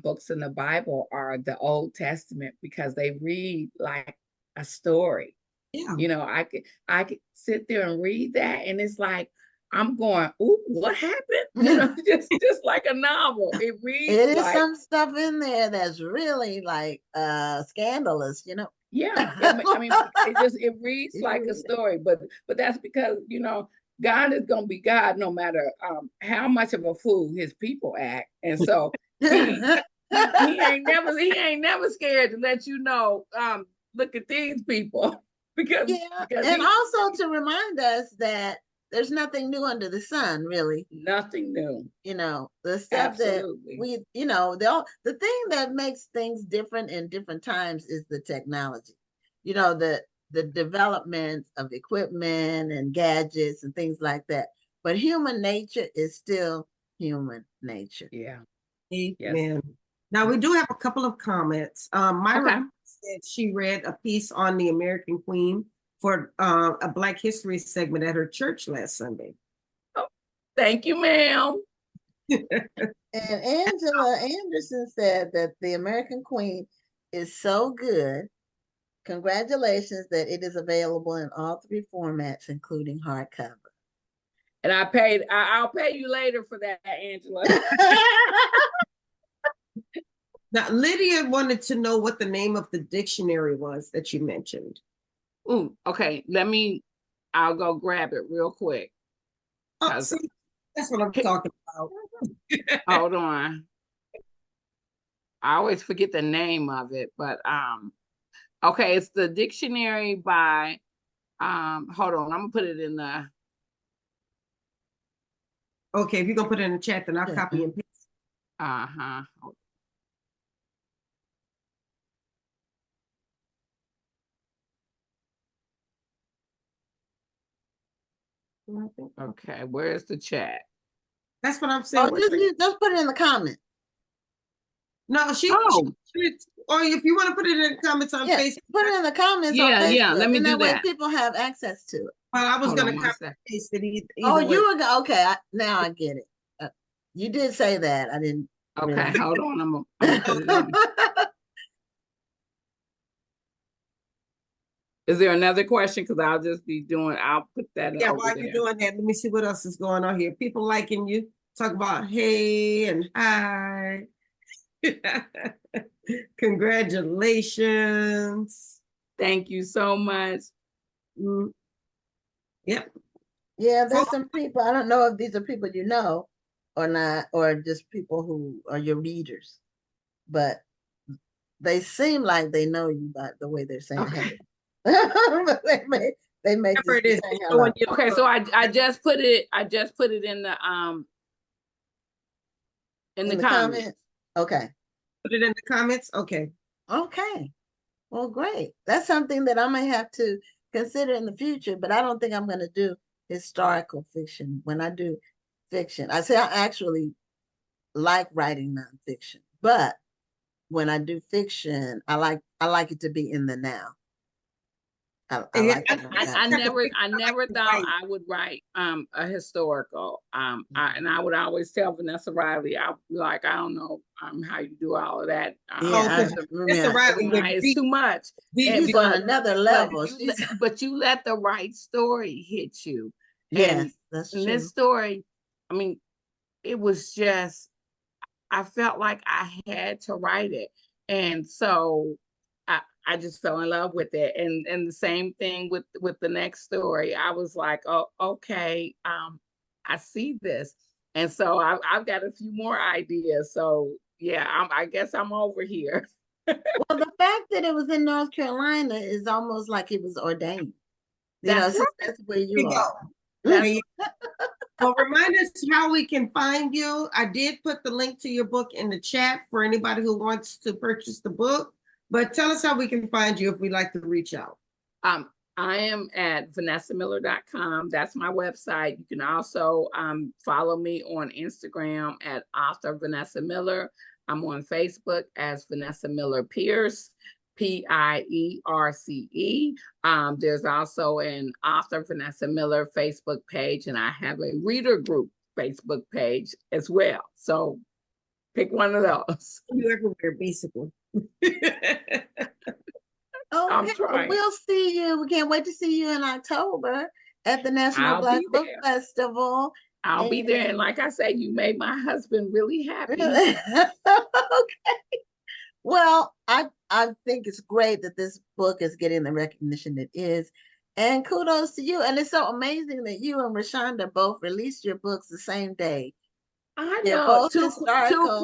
books in the Bible are the Old Testament, because they read like a story. Yeah. I could sit there and read that, and it's like I'm going, ooh, what happened? Just like a novel. It reads. It is some stuff in there that's really like scandalous, Yeah, it reads like a story, but that's because God is gonna be God no matter how much of a fool his people act, and so he ain't never scared to let look at these people because also to remind us that there's nothing new under the sun, really. Nothing new. The stuff Absolutely. That we, the thing that makes things different in different times is the technology. The development of equipment and gadgets and things like that. But human nature is still human nature. Yeah. Amen. Now we do have a couple of comments. Myra Okay. said she read a piece on the American Queen for a Black History segment at her church last Sunday. Thank you, ma'am. And Angela Anderson said that the American Queen is so good. Congratulations that it is available in all 3 formats, including hardcover. And I'll pay you later for that, Angela. Now, Lydia wanted to know what the name of the dictionary was that you mentioned. Ooh, okay. I'll go grab it real quick. Oh, see, that's what I'm talking about. Hold on. I always forget the name of it, but okay, it's the dictionary by hold on, I'm gonna put it in the Okay, if you're gonna put it in the chat, then I'll copy and paste. uh-huh. Okay, where's the chat? That's what I'm saying. Oh, just put it in the comment. No, she or if you want to put it in the comments on Facebook. Put it in the comments on Facebook. Yeah, let me do that way that. people have access to it. Well, I was Hold gonna on copy one and sec. paste it either Oh, way. you were okay. Now I get it. You did say that. I didn't. Okay, realize. hold on. I'm gonna put it in. Is there another question? Because I'll put that Yeah, over while there. you're doing that, let me see what else is going on here. People liking you. Talk about hey and hi. Congratulations. Thank you so much. Yep. Yeah, there's some people. I don't know if these are people you know or not, or just people who are your readers, but they seem like they know you by the way they're saying hey. But they may just Whatever it is, say hello. Okay, so I just put it in the in the comments. Okay. Put it in the comments. Okay. Okay. Well, great. That's something that I may have to consider in the future, but I don't think I'm going to do historical fiction. When I do fiction, I actually like writing nonfiction, but when I do fiction, I like it to be in the now. I never thought I would write a historical. And I would always tell Vanessa Riley, I don't know how you do all of that. Vanessa Riley, it's too much. She's on another level. But you let the right story hit you. Yes, that's true. This story, I mean, it was just, I felt like I had to write it. And so I just fell in love with it. And the same thing with the next story. I was like, oh, okay, I see this. And so I've got a few more ideas. So yeah, I guess I'm over here. Well, the fact that it was in North Carolina is almost like it was ordained. That's where you are. Well, remind us how we can find you. I did put the link to your book in the chat for anybody who wants to purchase the book. But tell us how we can find you if we'd like to reach out. I am at VanessaMiller.com. That's my website. You can also follow me on Instagram at author Vanessa Miller. I'm on Facebook as Vanessa Miller Pierce, Pierce. There's also an author Vanessa Miller Facebook page, and I have a reader group Facebook page as well. So pick one of those. You're everywhere, basically. Okay, we'll see you. We can't wait to see you in October at the National Black Book Festival. I'll be there, and like I said, you made my husband really happy. Okay. Well, I think it's great that this book is getting the recognition it is, and kudos to you. And it's so amazing that you and ReShonda both released your books the same day. I know, two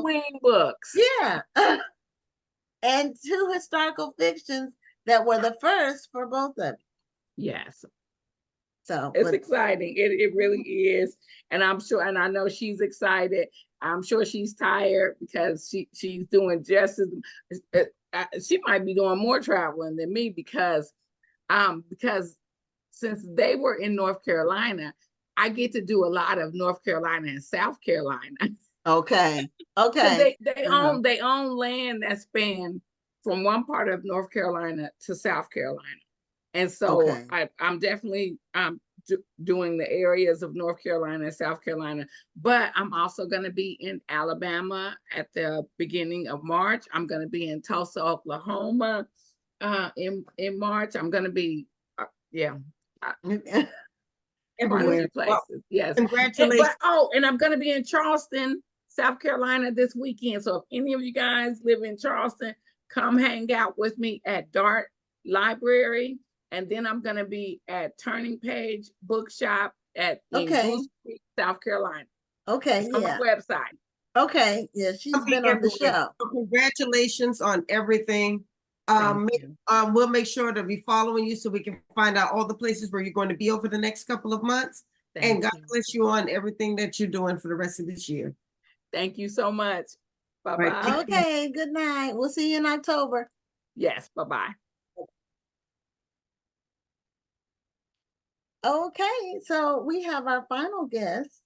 queen books. Yeah. And 2 historical fictions that were the first for both of you. Yes. So it's exciting. It really is. And I'm sure, and I know she's excited. I'm sure she's tired because she's doing just as, she might be doing more traveling than me because since they were in North Carolina, I get to do a lot of North Carolina and South Carolina. Okay. 'Cause Okay. they Uh-huh. own land that span from one part of North Carolina to South Carolina. And so Okay. I'm definitely doing the areas of North Carolina and South Carolina, but I'm also going to be in Alabama at the beginning of March. I'm going to be in Tulsa, Oklahoma in March. I'm going to be, yeah, quite a Everywhere. few Well, places. Yes. congratulations. And I'm going to be in Charleston, South Carolina this weekend. So if any of you guys live in Charleston, come hang out with me at Dart Library. And then I'm going to be at Turning Page Bookshop in Okay. Goose Creek, South Carolina. Okay. It's on my Yeah. website. Okay. Yeah. She's I'll be been on the everywhere. show. So congratulations on everything. Thank you. We'll make sure to be following you so we can find out all the places where you're going to be over the next couple of months. And Thank God you. bless you on everything that you're doing for the rest of this year. Thank you so much. Bye Right. bye. Okay. Good night. We'll see you in October. Yes. Bye bye. Okay. So we have our final guest.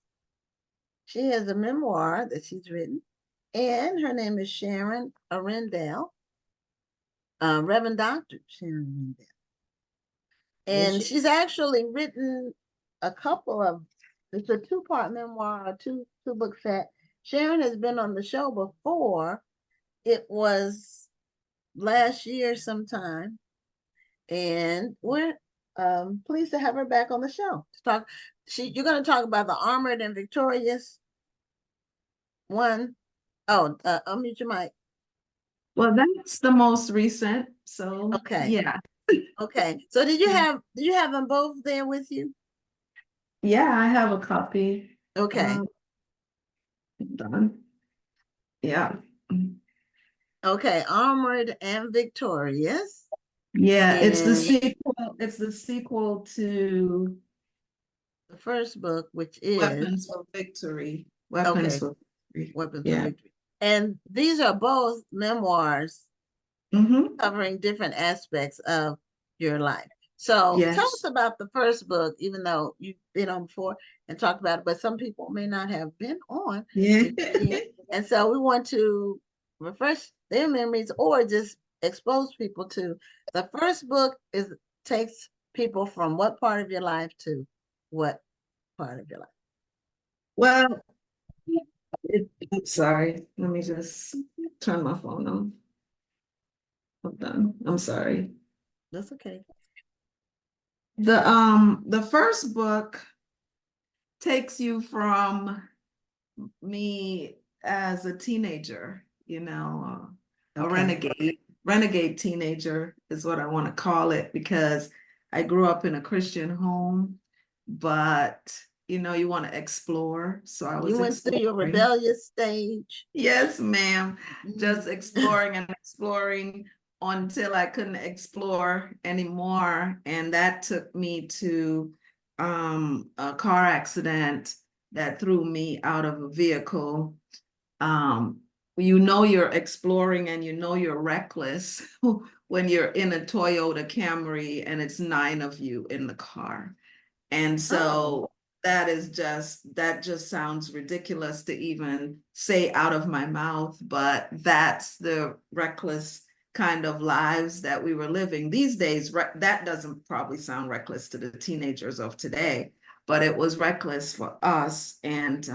She has a memoir that she's written, and her name is Sharon Arrindell, Reverend Dr. Sharon Arrindell. And she's actually written a couple of, it's a two-part memoir, a two-book set. Sharon has been on the show before. It was last year sometime. And we're pleased to have her back on the show to talk. You're going to talk about the Armored and Victorious one. Oh, unmute your mic. Well, that's the most recent. So Okay. yeah. Okay. So did you have them both there with you? Yeah, I have a copy. Okay. Done. Yeah. Okay. Armored and Victorious. Yeah, it's the And sequel. It's the sequel to the first book, which is Weapons of Victory. Weapons okay. for Victory. Weapons Yeah. of Victory. And these are both memoirs covering different aspects of your life. So tell us Yes. about the first book, even though you've been on before and talked about it, but some people may not have been on. Yeah. And so we want to refresh their memories or just expose people to the first book takes people from what part of your life to what part of your life. Well, I'm sorry. Let me just turn my phone on. Hold on. I'm sorry. That's okay. The first book takes you from me as a teenager, a Okay. renegade teenager is what I want to call it, because I grew up in a Christian home, but you want to explore. So I was You went through your exploring. rebellious stage. Yes, ma'am. Just exploring and exploring until I couldn't explore anymore. And that took me to a car accident that threw me out of a vehicle. You're exploring and you're reckless when you're in a Toyota Camry and it's 9 of you in the car. And so that just sounds ridiculous to even say out of my mouth, but that's the reckless kind of lives that we were living these days. That doesn't probably sound reckless to the teenagers of today, but it was reckless for us. And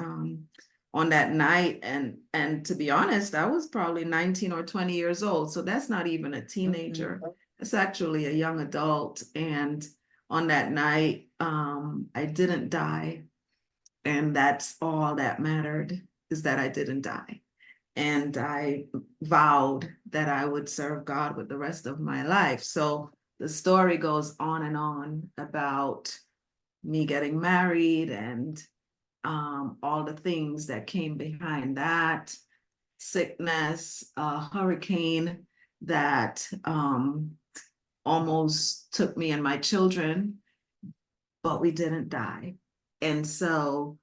on that night, and to be honest, I was probably 19 or 20 years old, so that's not even a teenager. It's actually a young adult. And on that night, I didn't die. And that's all that mattered, is that I didn't die. And I vowed that I would serve God with the rest of my life. So the story goes on and on about me getting married and all the things that came behind that, sickness, hurricane that almost took me and my children, but we didn't die. And so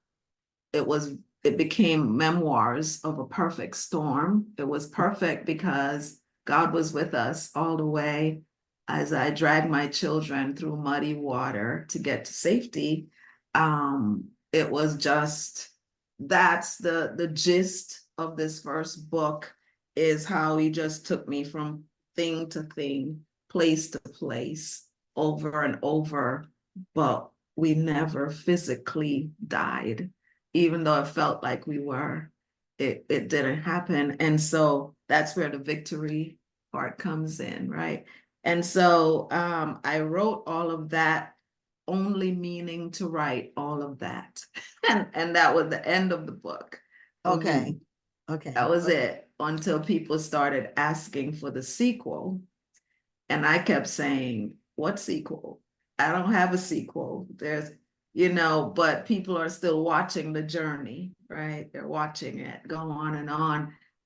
it became memoirs of a perfect storm. It was perfect because God was with us all the way as I dragged my children through muddy water to get to safety. It was just that's the gist of this first book, is how he just took me from thing to thing, place to place, over and over, but we never physically died, even though it felt like we were. It didn't happen. And so that's where the victory part comes in, right? And so I wrote all of that, only meaning to write all of that. And that was the end of the book. for Okay. me. Okay. That was it, until people started asking for the sequel. And I kept saying, what sequel? I don't have a sequel. There's, but people are still watching the journey, right? They're watching it go on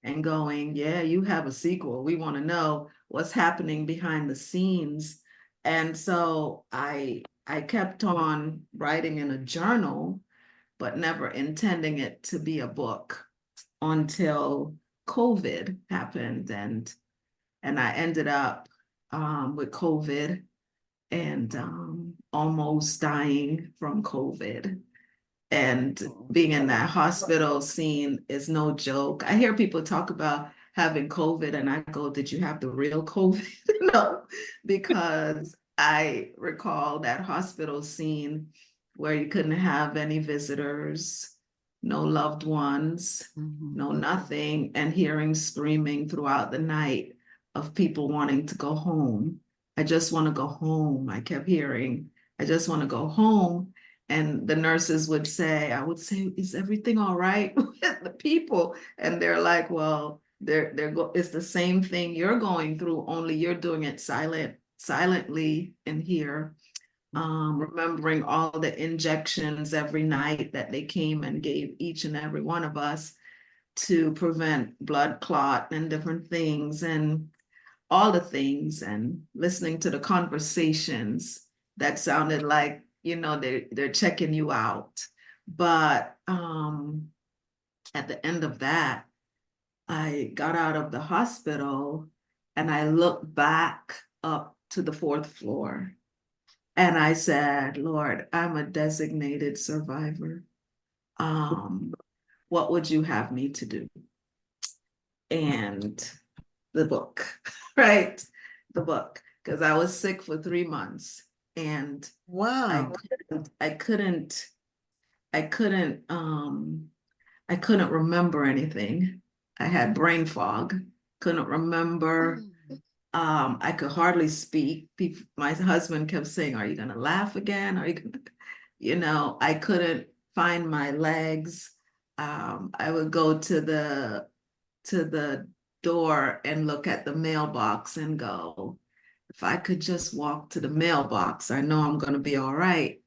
and going, yeah, you have a sequel. We want to know what's happening behind the scenes. And so I kept on writing in a journal, but never intending it to be a book until COVID happened, and I ended up with COVID and almost dying from COVID. And being in that hospital scene is no joke. I hear people talk about having COVID, and I go, did you have the real COVID? No, because I recall that hospital scene where you couldn't have any visitors, no loved ones, no nothing, and hearing screaming throughout the night of people wanting to go home. I just want to go home. I kept hearing, I just want to go home. And the nurses would say, I would say, is everything all right with the people? And they're like, well, it's the same thing you're going through, only you're doing it silently in here. Remembering all the injections every night that they came and gave each and every one of us to prevent blood clot and different things, and all the things, and listening to the conversations that sounded like, they're checking you out. But at the end of that, I got out of the hospital and I looked back up to the 4th floor and I said, Lord, I'm a designated survivor. What would you have me to do? And the book, right? The book, because I was sick for 3 months. And Wow. I couldn't remember anything. I had brain fog, couldn't remember. I could hardly speak. My husband kept saying, are you gonna laugh again? Are you gonna, I couldn't find my legs. I would go to the door and look at the mailbox and go, if I could just walk to the mailbox, I know I'm going to be all right.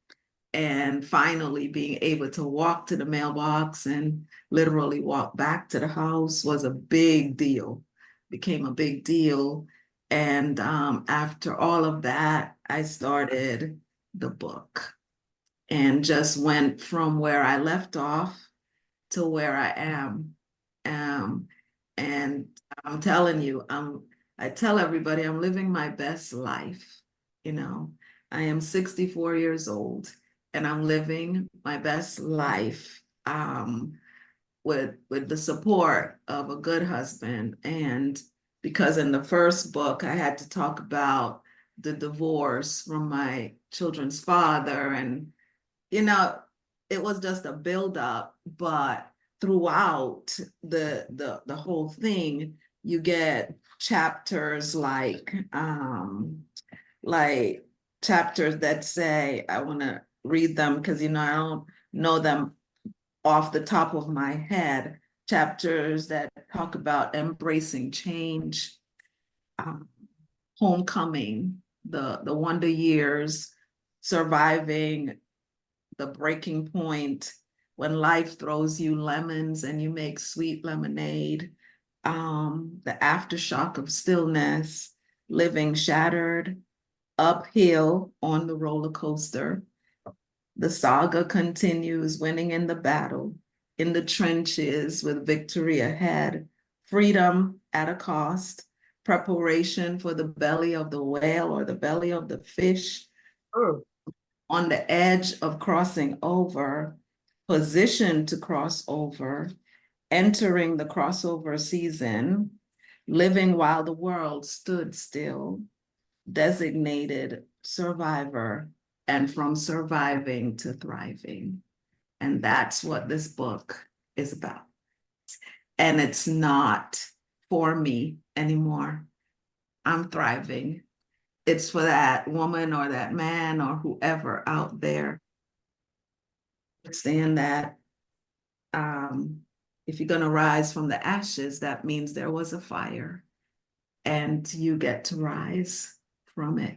And finally being able to walk to the mailbox and literally walk back to the house was a big deal, became a big deal. And after all of that, I started the book and just went from where I left off to where I am. And I'm telling you, I tell everybody I'm living my best life. I am 64 years old and I'm living my best life with the support of a good husband. And because in the first book, I had to talk about the divorce from my children's father, and it was just a buildup, but throughout the whole thing, you get chapters like chapters that say, I want to read them because I don't know them off the top of my head. Chapters that talk about embracing change, homecoming, the wonder years, surviving the breaking point, when life throws you lemons and you make sweet lemonade, the aftershock of stillness, living shattered, uphill on the roller coaster. The saga continues, winning in the battle, in the trenches with victory ahead, freedom at a cost, preparation for the belly of the whale or the belly of the fish, on the edge of crossing over, positioned to cross over, entering the crossover season, living while the world stood still, designated survivor, and from surviving to thriving. And that's what this book is about. And it's not for me anymore. I'm thriving. It's for that woman or that man or whoever out there. Understand that if you're going to rise from the ashes, that means there was a fire and you get to rise from it.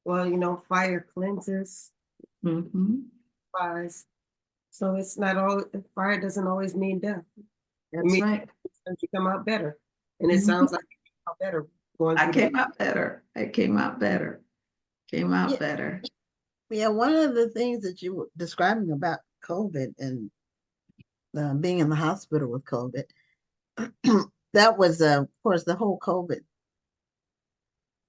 Well, you know, fire cleanses, fires. So it's not all, fire doesn't always mean death. That's right. You come out better. And it sounds like you came out better. I came out better. I came out better. Came out better. Yeah, one of the things that you were describing about COVID and being in the hospital with COVID, that was, of course, the whole COVID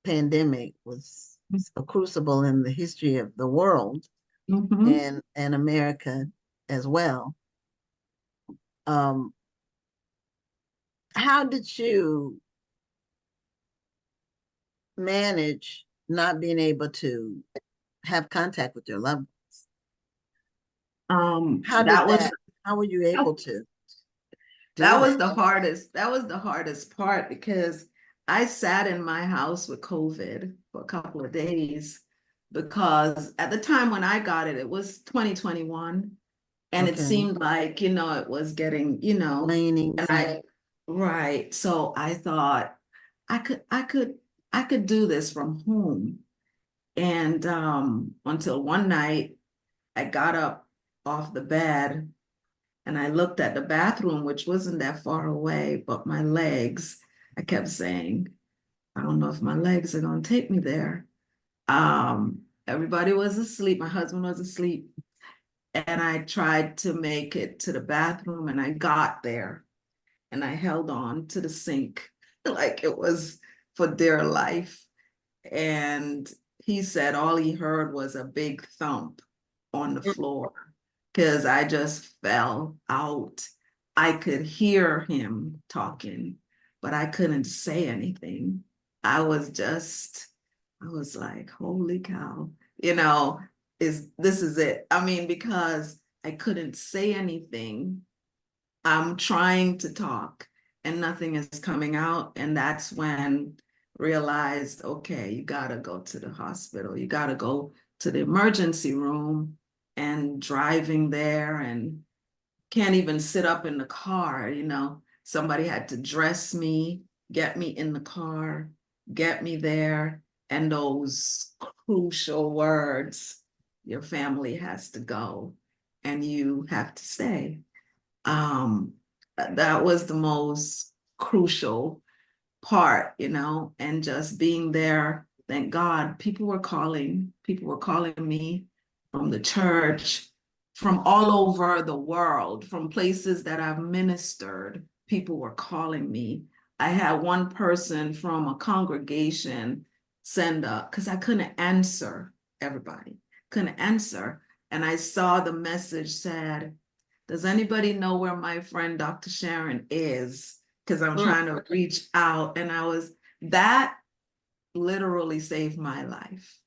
pandemic was a crucible in the history of the world and America as well. How did you manage not being able to have contact with your loved ones? How were you able to? That was the hardest part because I sat in my house with COVID for a couple of days because at the time when I got it, it was 2021 and it seemed like, you know, it was getting, you know, waning. Right. So I thought I could do this from home. And until one night I got up off the bed and I looked at the bathroom, which wasn't that far away, but my legs, I kept saying, I don't know if my legs are going to take me there. Everybody was asleep. My husband was asleep. And I tried to make it to the bathroom and I got there and I held on to the sink like it was for dear life. And he said all he heard was a big thump on the floor because I just fell out. I could hear him talking, but I couldn't say anything. I was like, holy cow, you know, this is it. I mean, because I couldn't say anything. I'm trying to talk and nothing is coming out. And that's when realized, okay, you gotta go to the hospital. You gotta go to the emergency room. And driving there and can't even sit up in the car, you know, somebody had to dress me, get me in the car, get me there. And those crucial words, your family has to go and you have to stay. That was the most crucial part, you know, and just being there. Thank God, people were calling me from the church, from all over the world, from places that I've ministered. People were calling me. I had one person from a congregation send up because I couldn't answer everybody, couldn't answer. And I saw the message said, does anybody know where my friend Dr. Sharon is? Because I'm trying to reach out. And that literally saved my life.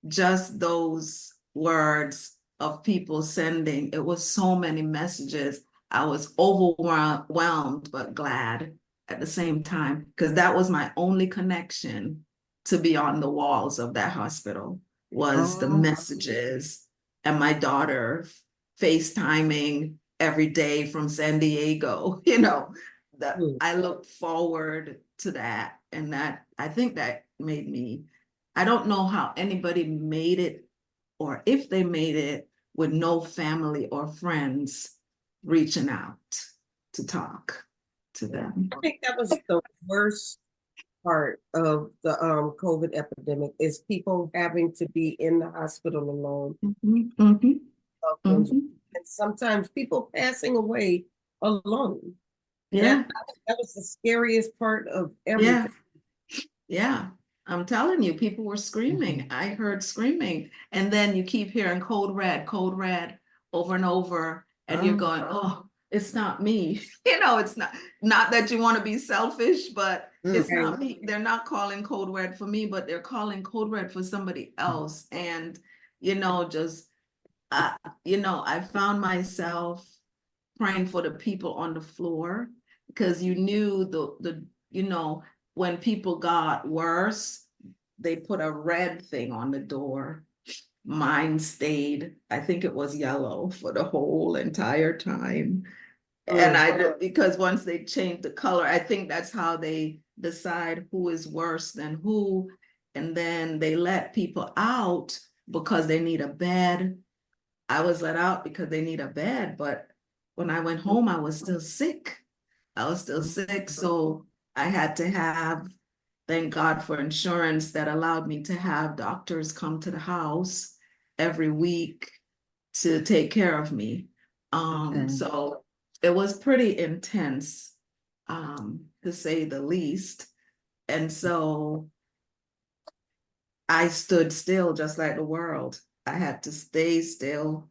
Just those words of people sending, it was so many messages. I was overwhelmed, but glad at the same time, because that was my only connection to be on the walls of that hospital was the messages and my daughter FaceTiming every day from San Diego, you know, that I look forward to that. And that, I think that made me, I don't know how anybody made it or if they made it with no family or friends reaching out to talk to them. I think that was the worst part of the COVID epidemic is people having to be in the hospital alone. And sometimes people passing away alone. Yeah. That was the scariest part of everything. Yeah. I'm telling you, people were screaming. I heard screaming. And then you keep hearing code red, code red. over and over, and you're going, oh, it's not me. You know, it's not that you want to be selfish, but it's not me. They're not calling code red for me, but they're calling code red for somebody else. And, you know, just, you know, I found myself praying for the people on the floor, because you knew you know, when people got worse, they put a red thing on the door. Mine stayed, I think it was yellow for the whole entire time. And because once they change the color, I think that's how they decide who is worse than who. And then they let people out because they need a bed. I was let out because they need a bed, but when I went home, I was still sick. So I had to have, thank God for insurance that allowed me to have doctors come to the house every week to take care of me. So it was pretty intense, to say the least. And so I stood still just like the world. I had to stay still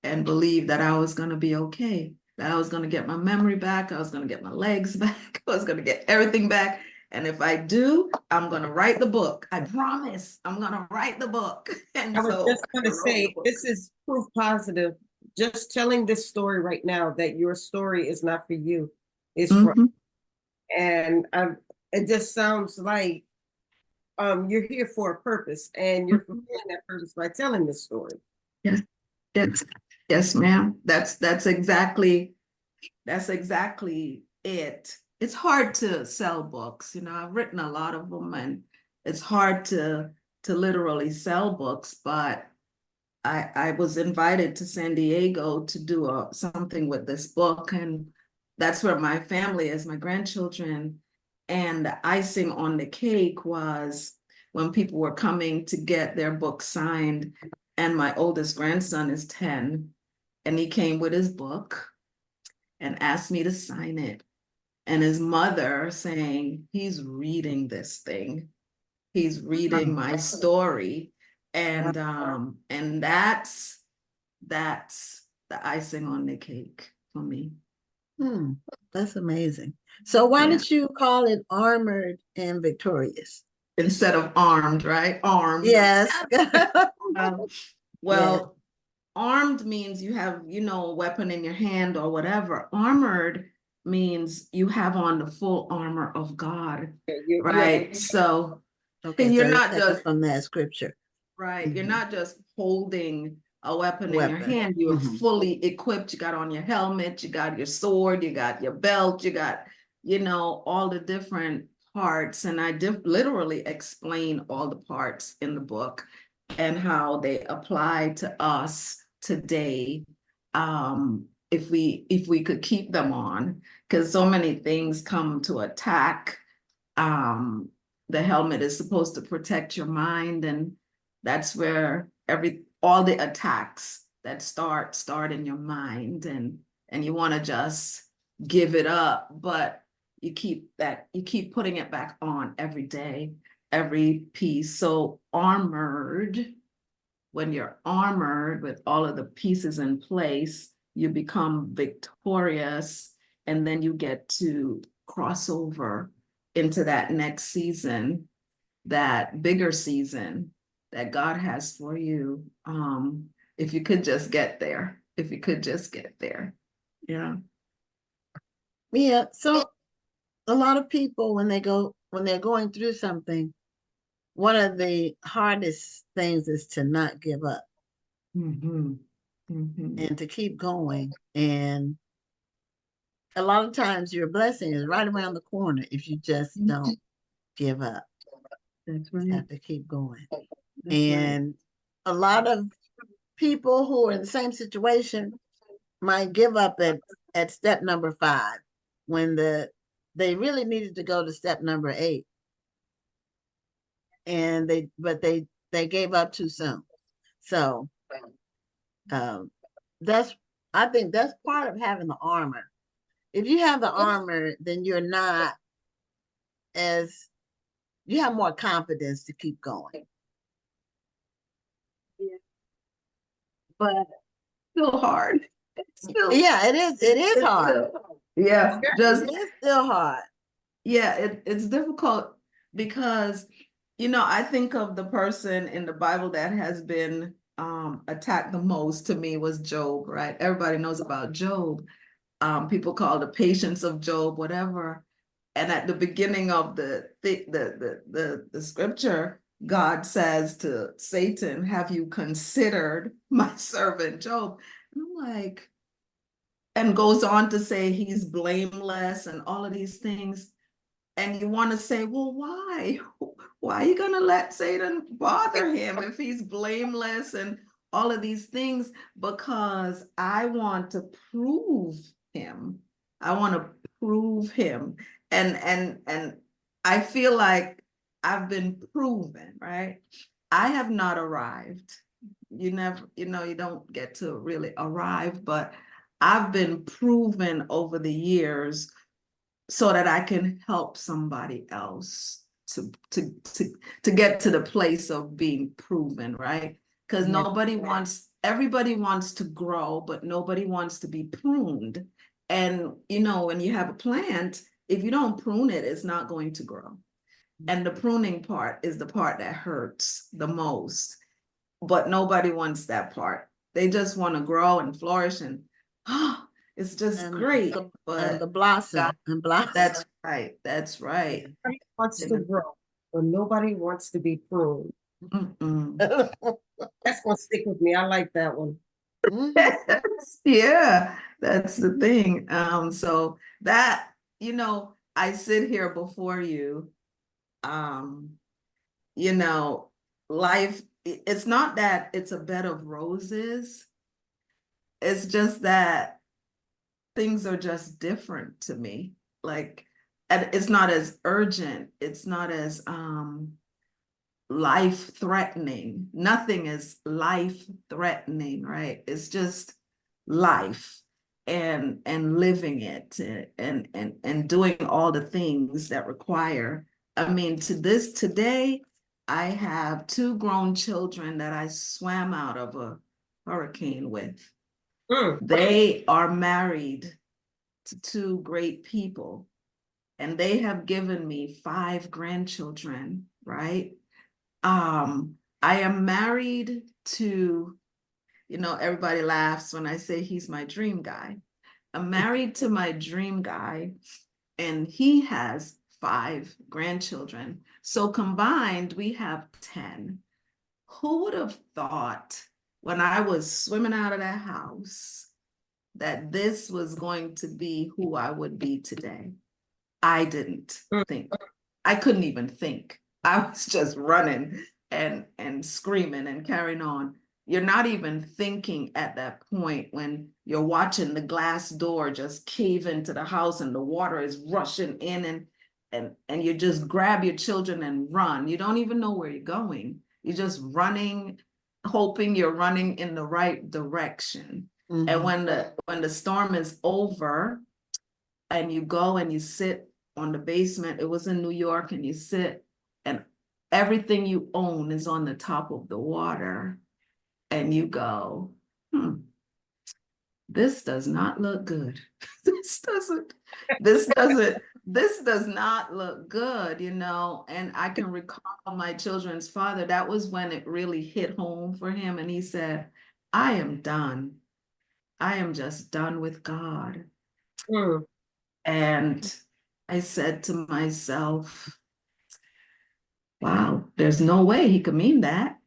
and believe that I was going to be okay, that I was going to get my memory back, I was going to get my legs back, I was going to get everything back. And if I do, I'm going to write the book. I promise I'm going to write the book. And I was so just going to say, this is proof positive. Just telling this story right now that your story is not for you, it's for, and it just sounds like you're here for a purpose, and you're fulfilling that purpose by telling this story. Yes, ma'am. That's exactly it. It's hard to sell books. You know, I've written a lot of them, and it's hard to literally sell books, but I was invited to San Diego to do something with this book, and that's where my family is, my grandchildren. And the icing on the cake was when people were coming to get their book signed, and my oldest grandson is 10, and he came with his book and asked me to sign it. And his mother saying, he's reading this thing. He's reading my story. And that's the icing on the cake for me. That's amazing. So why did you call it Armored and Victorious? Instead of armed, right? Armed. Yes. Well, armed means you have, you know, a weapon in your hand or whatever. Armored means you have on the full armor of God, right? So okay, you're so not just from that scripture. Right. You're not just holding a weapon in your hand. You're fully equipped. You got on your helmet, you got your sword, you got your belt, you got, you know, all the different parts. And I literally explain all the parts in the book and how they apply to us today. If we could keep them on, because so many things come to attack. The helmet is supposed to protect your mind, and that's where all the attacks that start in your mind, and you want to just give it up, but you keep putting it back on every day, every piece. So armored, when you're armored with all of the pieces in place, you become victorious, and then you get to cross over into that next season, that bigger season that God has for you. If you could just get there, Yeah. Yeah. So a lot of people, when they're going through something, one of the hardest things is to not give up and to keep going. And a lot of times your blessing is right around the corner if you just don't give up. That's right. You have to keep going. And a lot of people who are in the same situation might give up at step number 5 when they really needed to go to step number 8. And they gave up too soon. So I think that's part of having the armor. If you have the armor, then you have more confidence to keep going. Yeah. But still hard. It's still, Yeah, it is. It is it's hard. still- yeah, just It is still hard. yeah, it's difficult because, you know, I think of the person in the Bible that has been attacked the most to me was Job, right? Everybody knows about Job. People call the patience of Job, whatever. And at the beginning of the scripture, God says to Satan, "Have you considered my servant Job?" And I'm like, and goes on to say he's blameless and all of these things. And you want to say, well, why? Why are you going to let Satan bother him if he's blameless and all of these things? Because I want to prove him. I want to prove him. And I feel like I've been proven, right? I have not arrived. You never, you know, you don't get to really arrive, but I've been proven over the years so that I can help somebody else to get to the place of being proven, right? Because everybody wants to grow, but nobody wants to be pruned. And you know, when you have a plant, if you don't prune it, it's not going to grow. And the pruning part is the part that hurts the most. But nobody wants that part. They just want to grow and flourish and it's just great. And the blossom and blossom. That's right. That's right. Nobody wants to grow, but nobody wants to be pruned. That's gonna stick with me. I like that one. Yeah, that's the thing. So that, you know, I sit here before you, you know, life, it's not that it's a bed of roses. It's just that things are just different to me. Like, and it's not as urgent. It's not as life-threatening. Nothing is life-threatening, right? It's just life and living it and doing all the things that require. I mean, today, I have 2 grown children that I swam out of a hurricane with. They are married to 2 great people, and they have given me 5 grandchildren, right? I am married to, you know, everybody laughs when I say he's my dream guy. I'm married to my dream guy, and he has 5 grandchildren. So combined, we have 10. Who would have thought when I was swimming out of that house that this was going to be who I would be today? I didn't think. I couldn't even think. I was just running and screaming and carrying on. You're not even thinking at that point when you're watching the glass door just cave into the house and the water is rushing in and you just grab your children and run. You don't even know where you're going. You're just running, hoping you're running in the right direction. And when the storm is over and you go and you sit on the basement, it was in New York, and you sit and everything you own is on the top of the water, and you go, this does not look good. This does not look good, you know. And I can recall my children's father, that was when it really hit home for him. And he said, I am done. I am just done with God. And I said to myself, wow, there's no way he could mean that,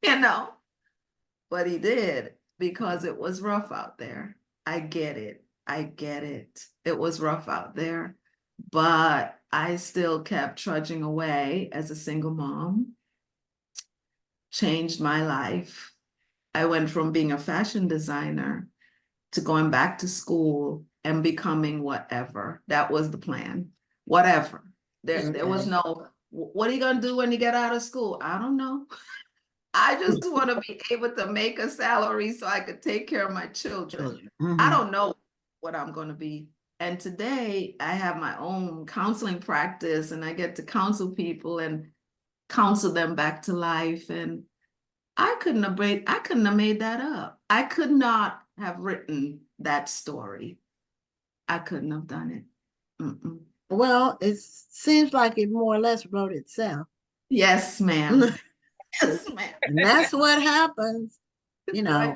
you know, but he did, because it was rough out there. I get it. I get it. It was rough out there, but I still kept trudging away as a single mom, changed my life. I went from being a fashion designer to going back to school and becoming whatever. That was the plan. Whatever. There was no, what are you gonna do when you get out of school? I don't know. I just want to be able to make a salary so I could take care of my children. I don't know what I'm going to be. And today I have my own counseling practice, and I get to counsel people and counsel them back to life. And I couldn't have made that up. I could not have written that story. I couldn't have done it. Mm-mm. Well, it seems like it more or less wrote itself. Yes, ma'am. Yes, ma'am. And that's what happens, you know,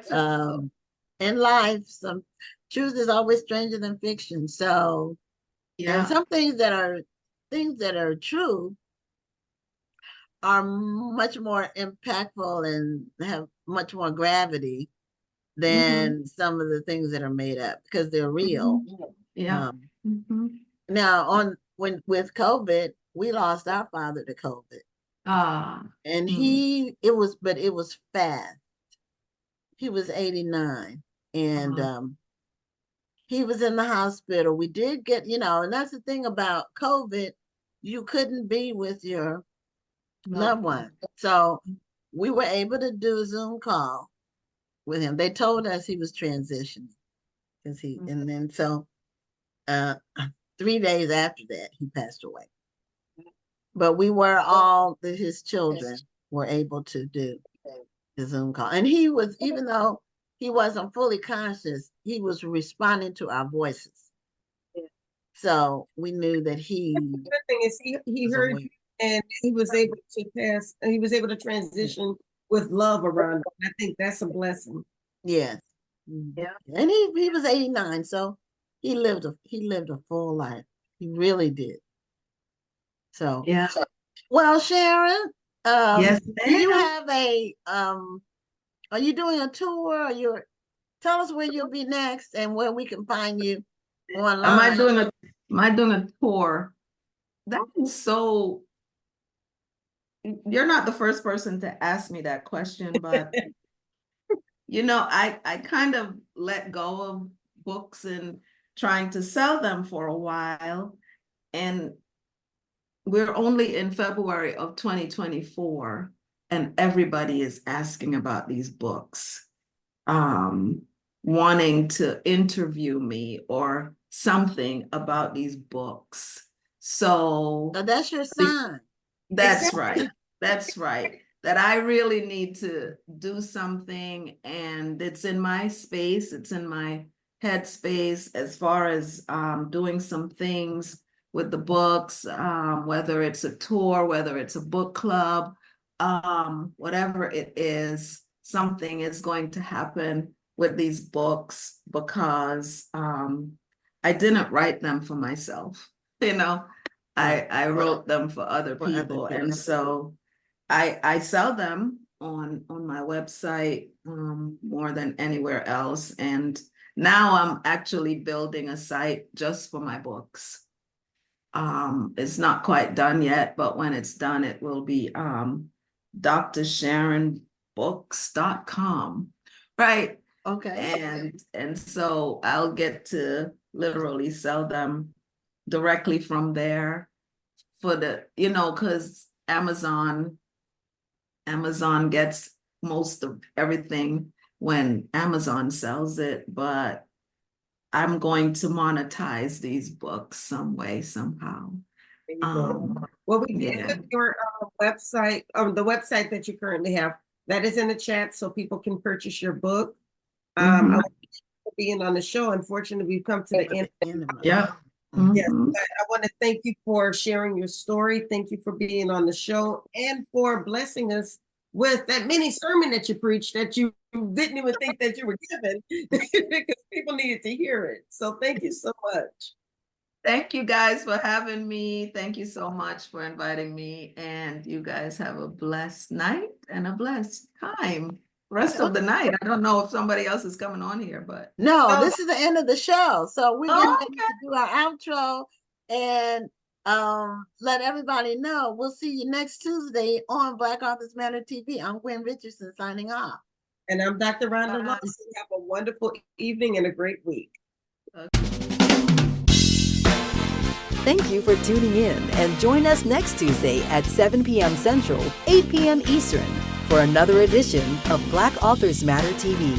in life. Some truth is always stranger than fiction. So, and some things that are true are much more impactful and have much more gravity than some of the things that are made up because they're real. Yeah. Now, with COVID, we lost our father to COVID. And it was fast. He was 89 and he was in the hospital. We did get, and that's the thing about COVID, you couldn't be with your loved one. So we were able to do a Zoom call with him. They told us he was transitioning because and then so 3 days after that, he passed away. But we were his children were able to do the Zoom call. And he was, even though he wasn't fully conscious, he was responding to our voices. So we knew that he. The good thing is he heard you and he was able to transition with love around him. I think that's a blessing. Yes. Yeah. And he was 89, so he lived a full life. He really did. So yeah. Well, Sharon, yes, do you have are you doing a tour? Tell us where you'll be next and where we can find you online. Am I doing a tour? That is so. You're not the first person to ask me that question, but I kind of let go of books and trying to sell them for a while, and we're only in February of 2024, and everybody is asking about these books, wanting to interview me or something about these books. So that's your sign. That's right. That's right. That I really need to do something, and it's in my space. It's in my headspace as far as doing some things with the books, whether it's a tour, whether it's a book club, whatever it is, something is going to happen with these books because I didn't write them for myself. I wrote them for other people. And so I sell them on my website more than anywhere else. And now I'm actually building a site just for my books. It's not quite done yet, but when it's done, it will be drsharonbooks.com, right? Okay. And so I'll get to literally sell them directly from there for the, because Amazon gets most of everything when Amazon sells it, but I'm going to monetize these books some way, somehow. Well, we did put your website, the website that you currently have, that is in the chat so people can purchase your book. I want to being on the show. Unfortunately, we've come to the end. Yeah. Yes, but I want to thank you for sharing your story. Thank you for being on the show and for blessing us with that mini sermon that you preached that you didn't even think that you were given because people needed to hear it. So thank you so much. Thank you guys for having me. Thank you so much for inviting me. And you guys have a blessed night and a blessed time. Rest of the night. I don't know if somebody else is coming on here, but no, this is the end of the show. So we're going to do our outro and let everybody know. We'll see you next Tuesday on Black Authors Matter TV. I'm Gwen Richardson signing off. And I'm Dr. Rhonda Lawson. Have a wonderful evening and a great week. Thank you for tuning in and join us next Tuesday at 7 p.m. Central, 8 p.m. Eastern for another edition of Black Authors Matter TV.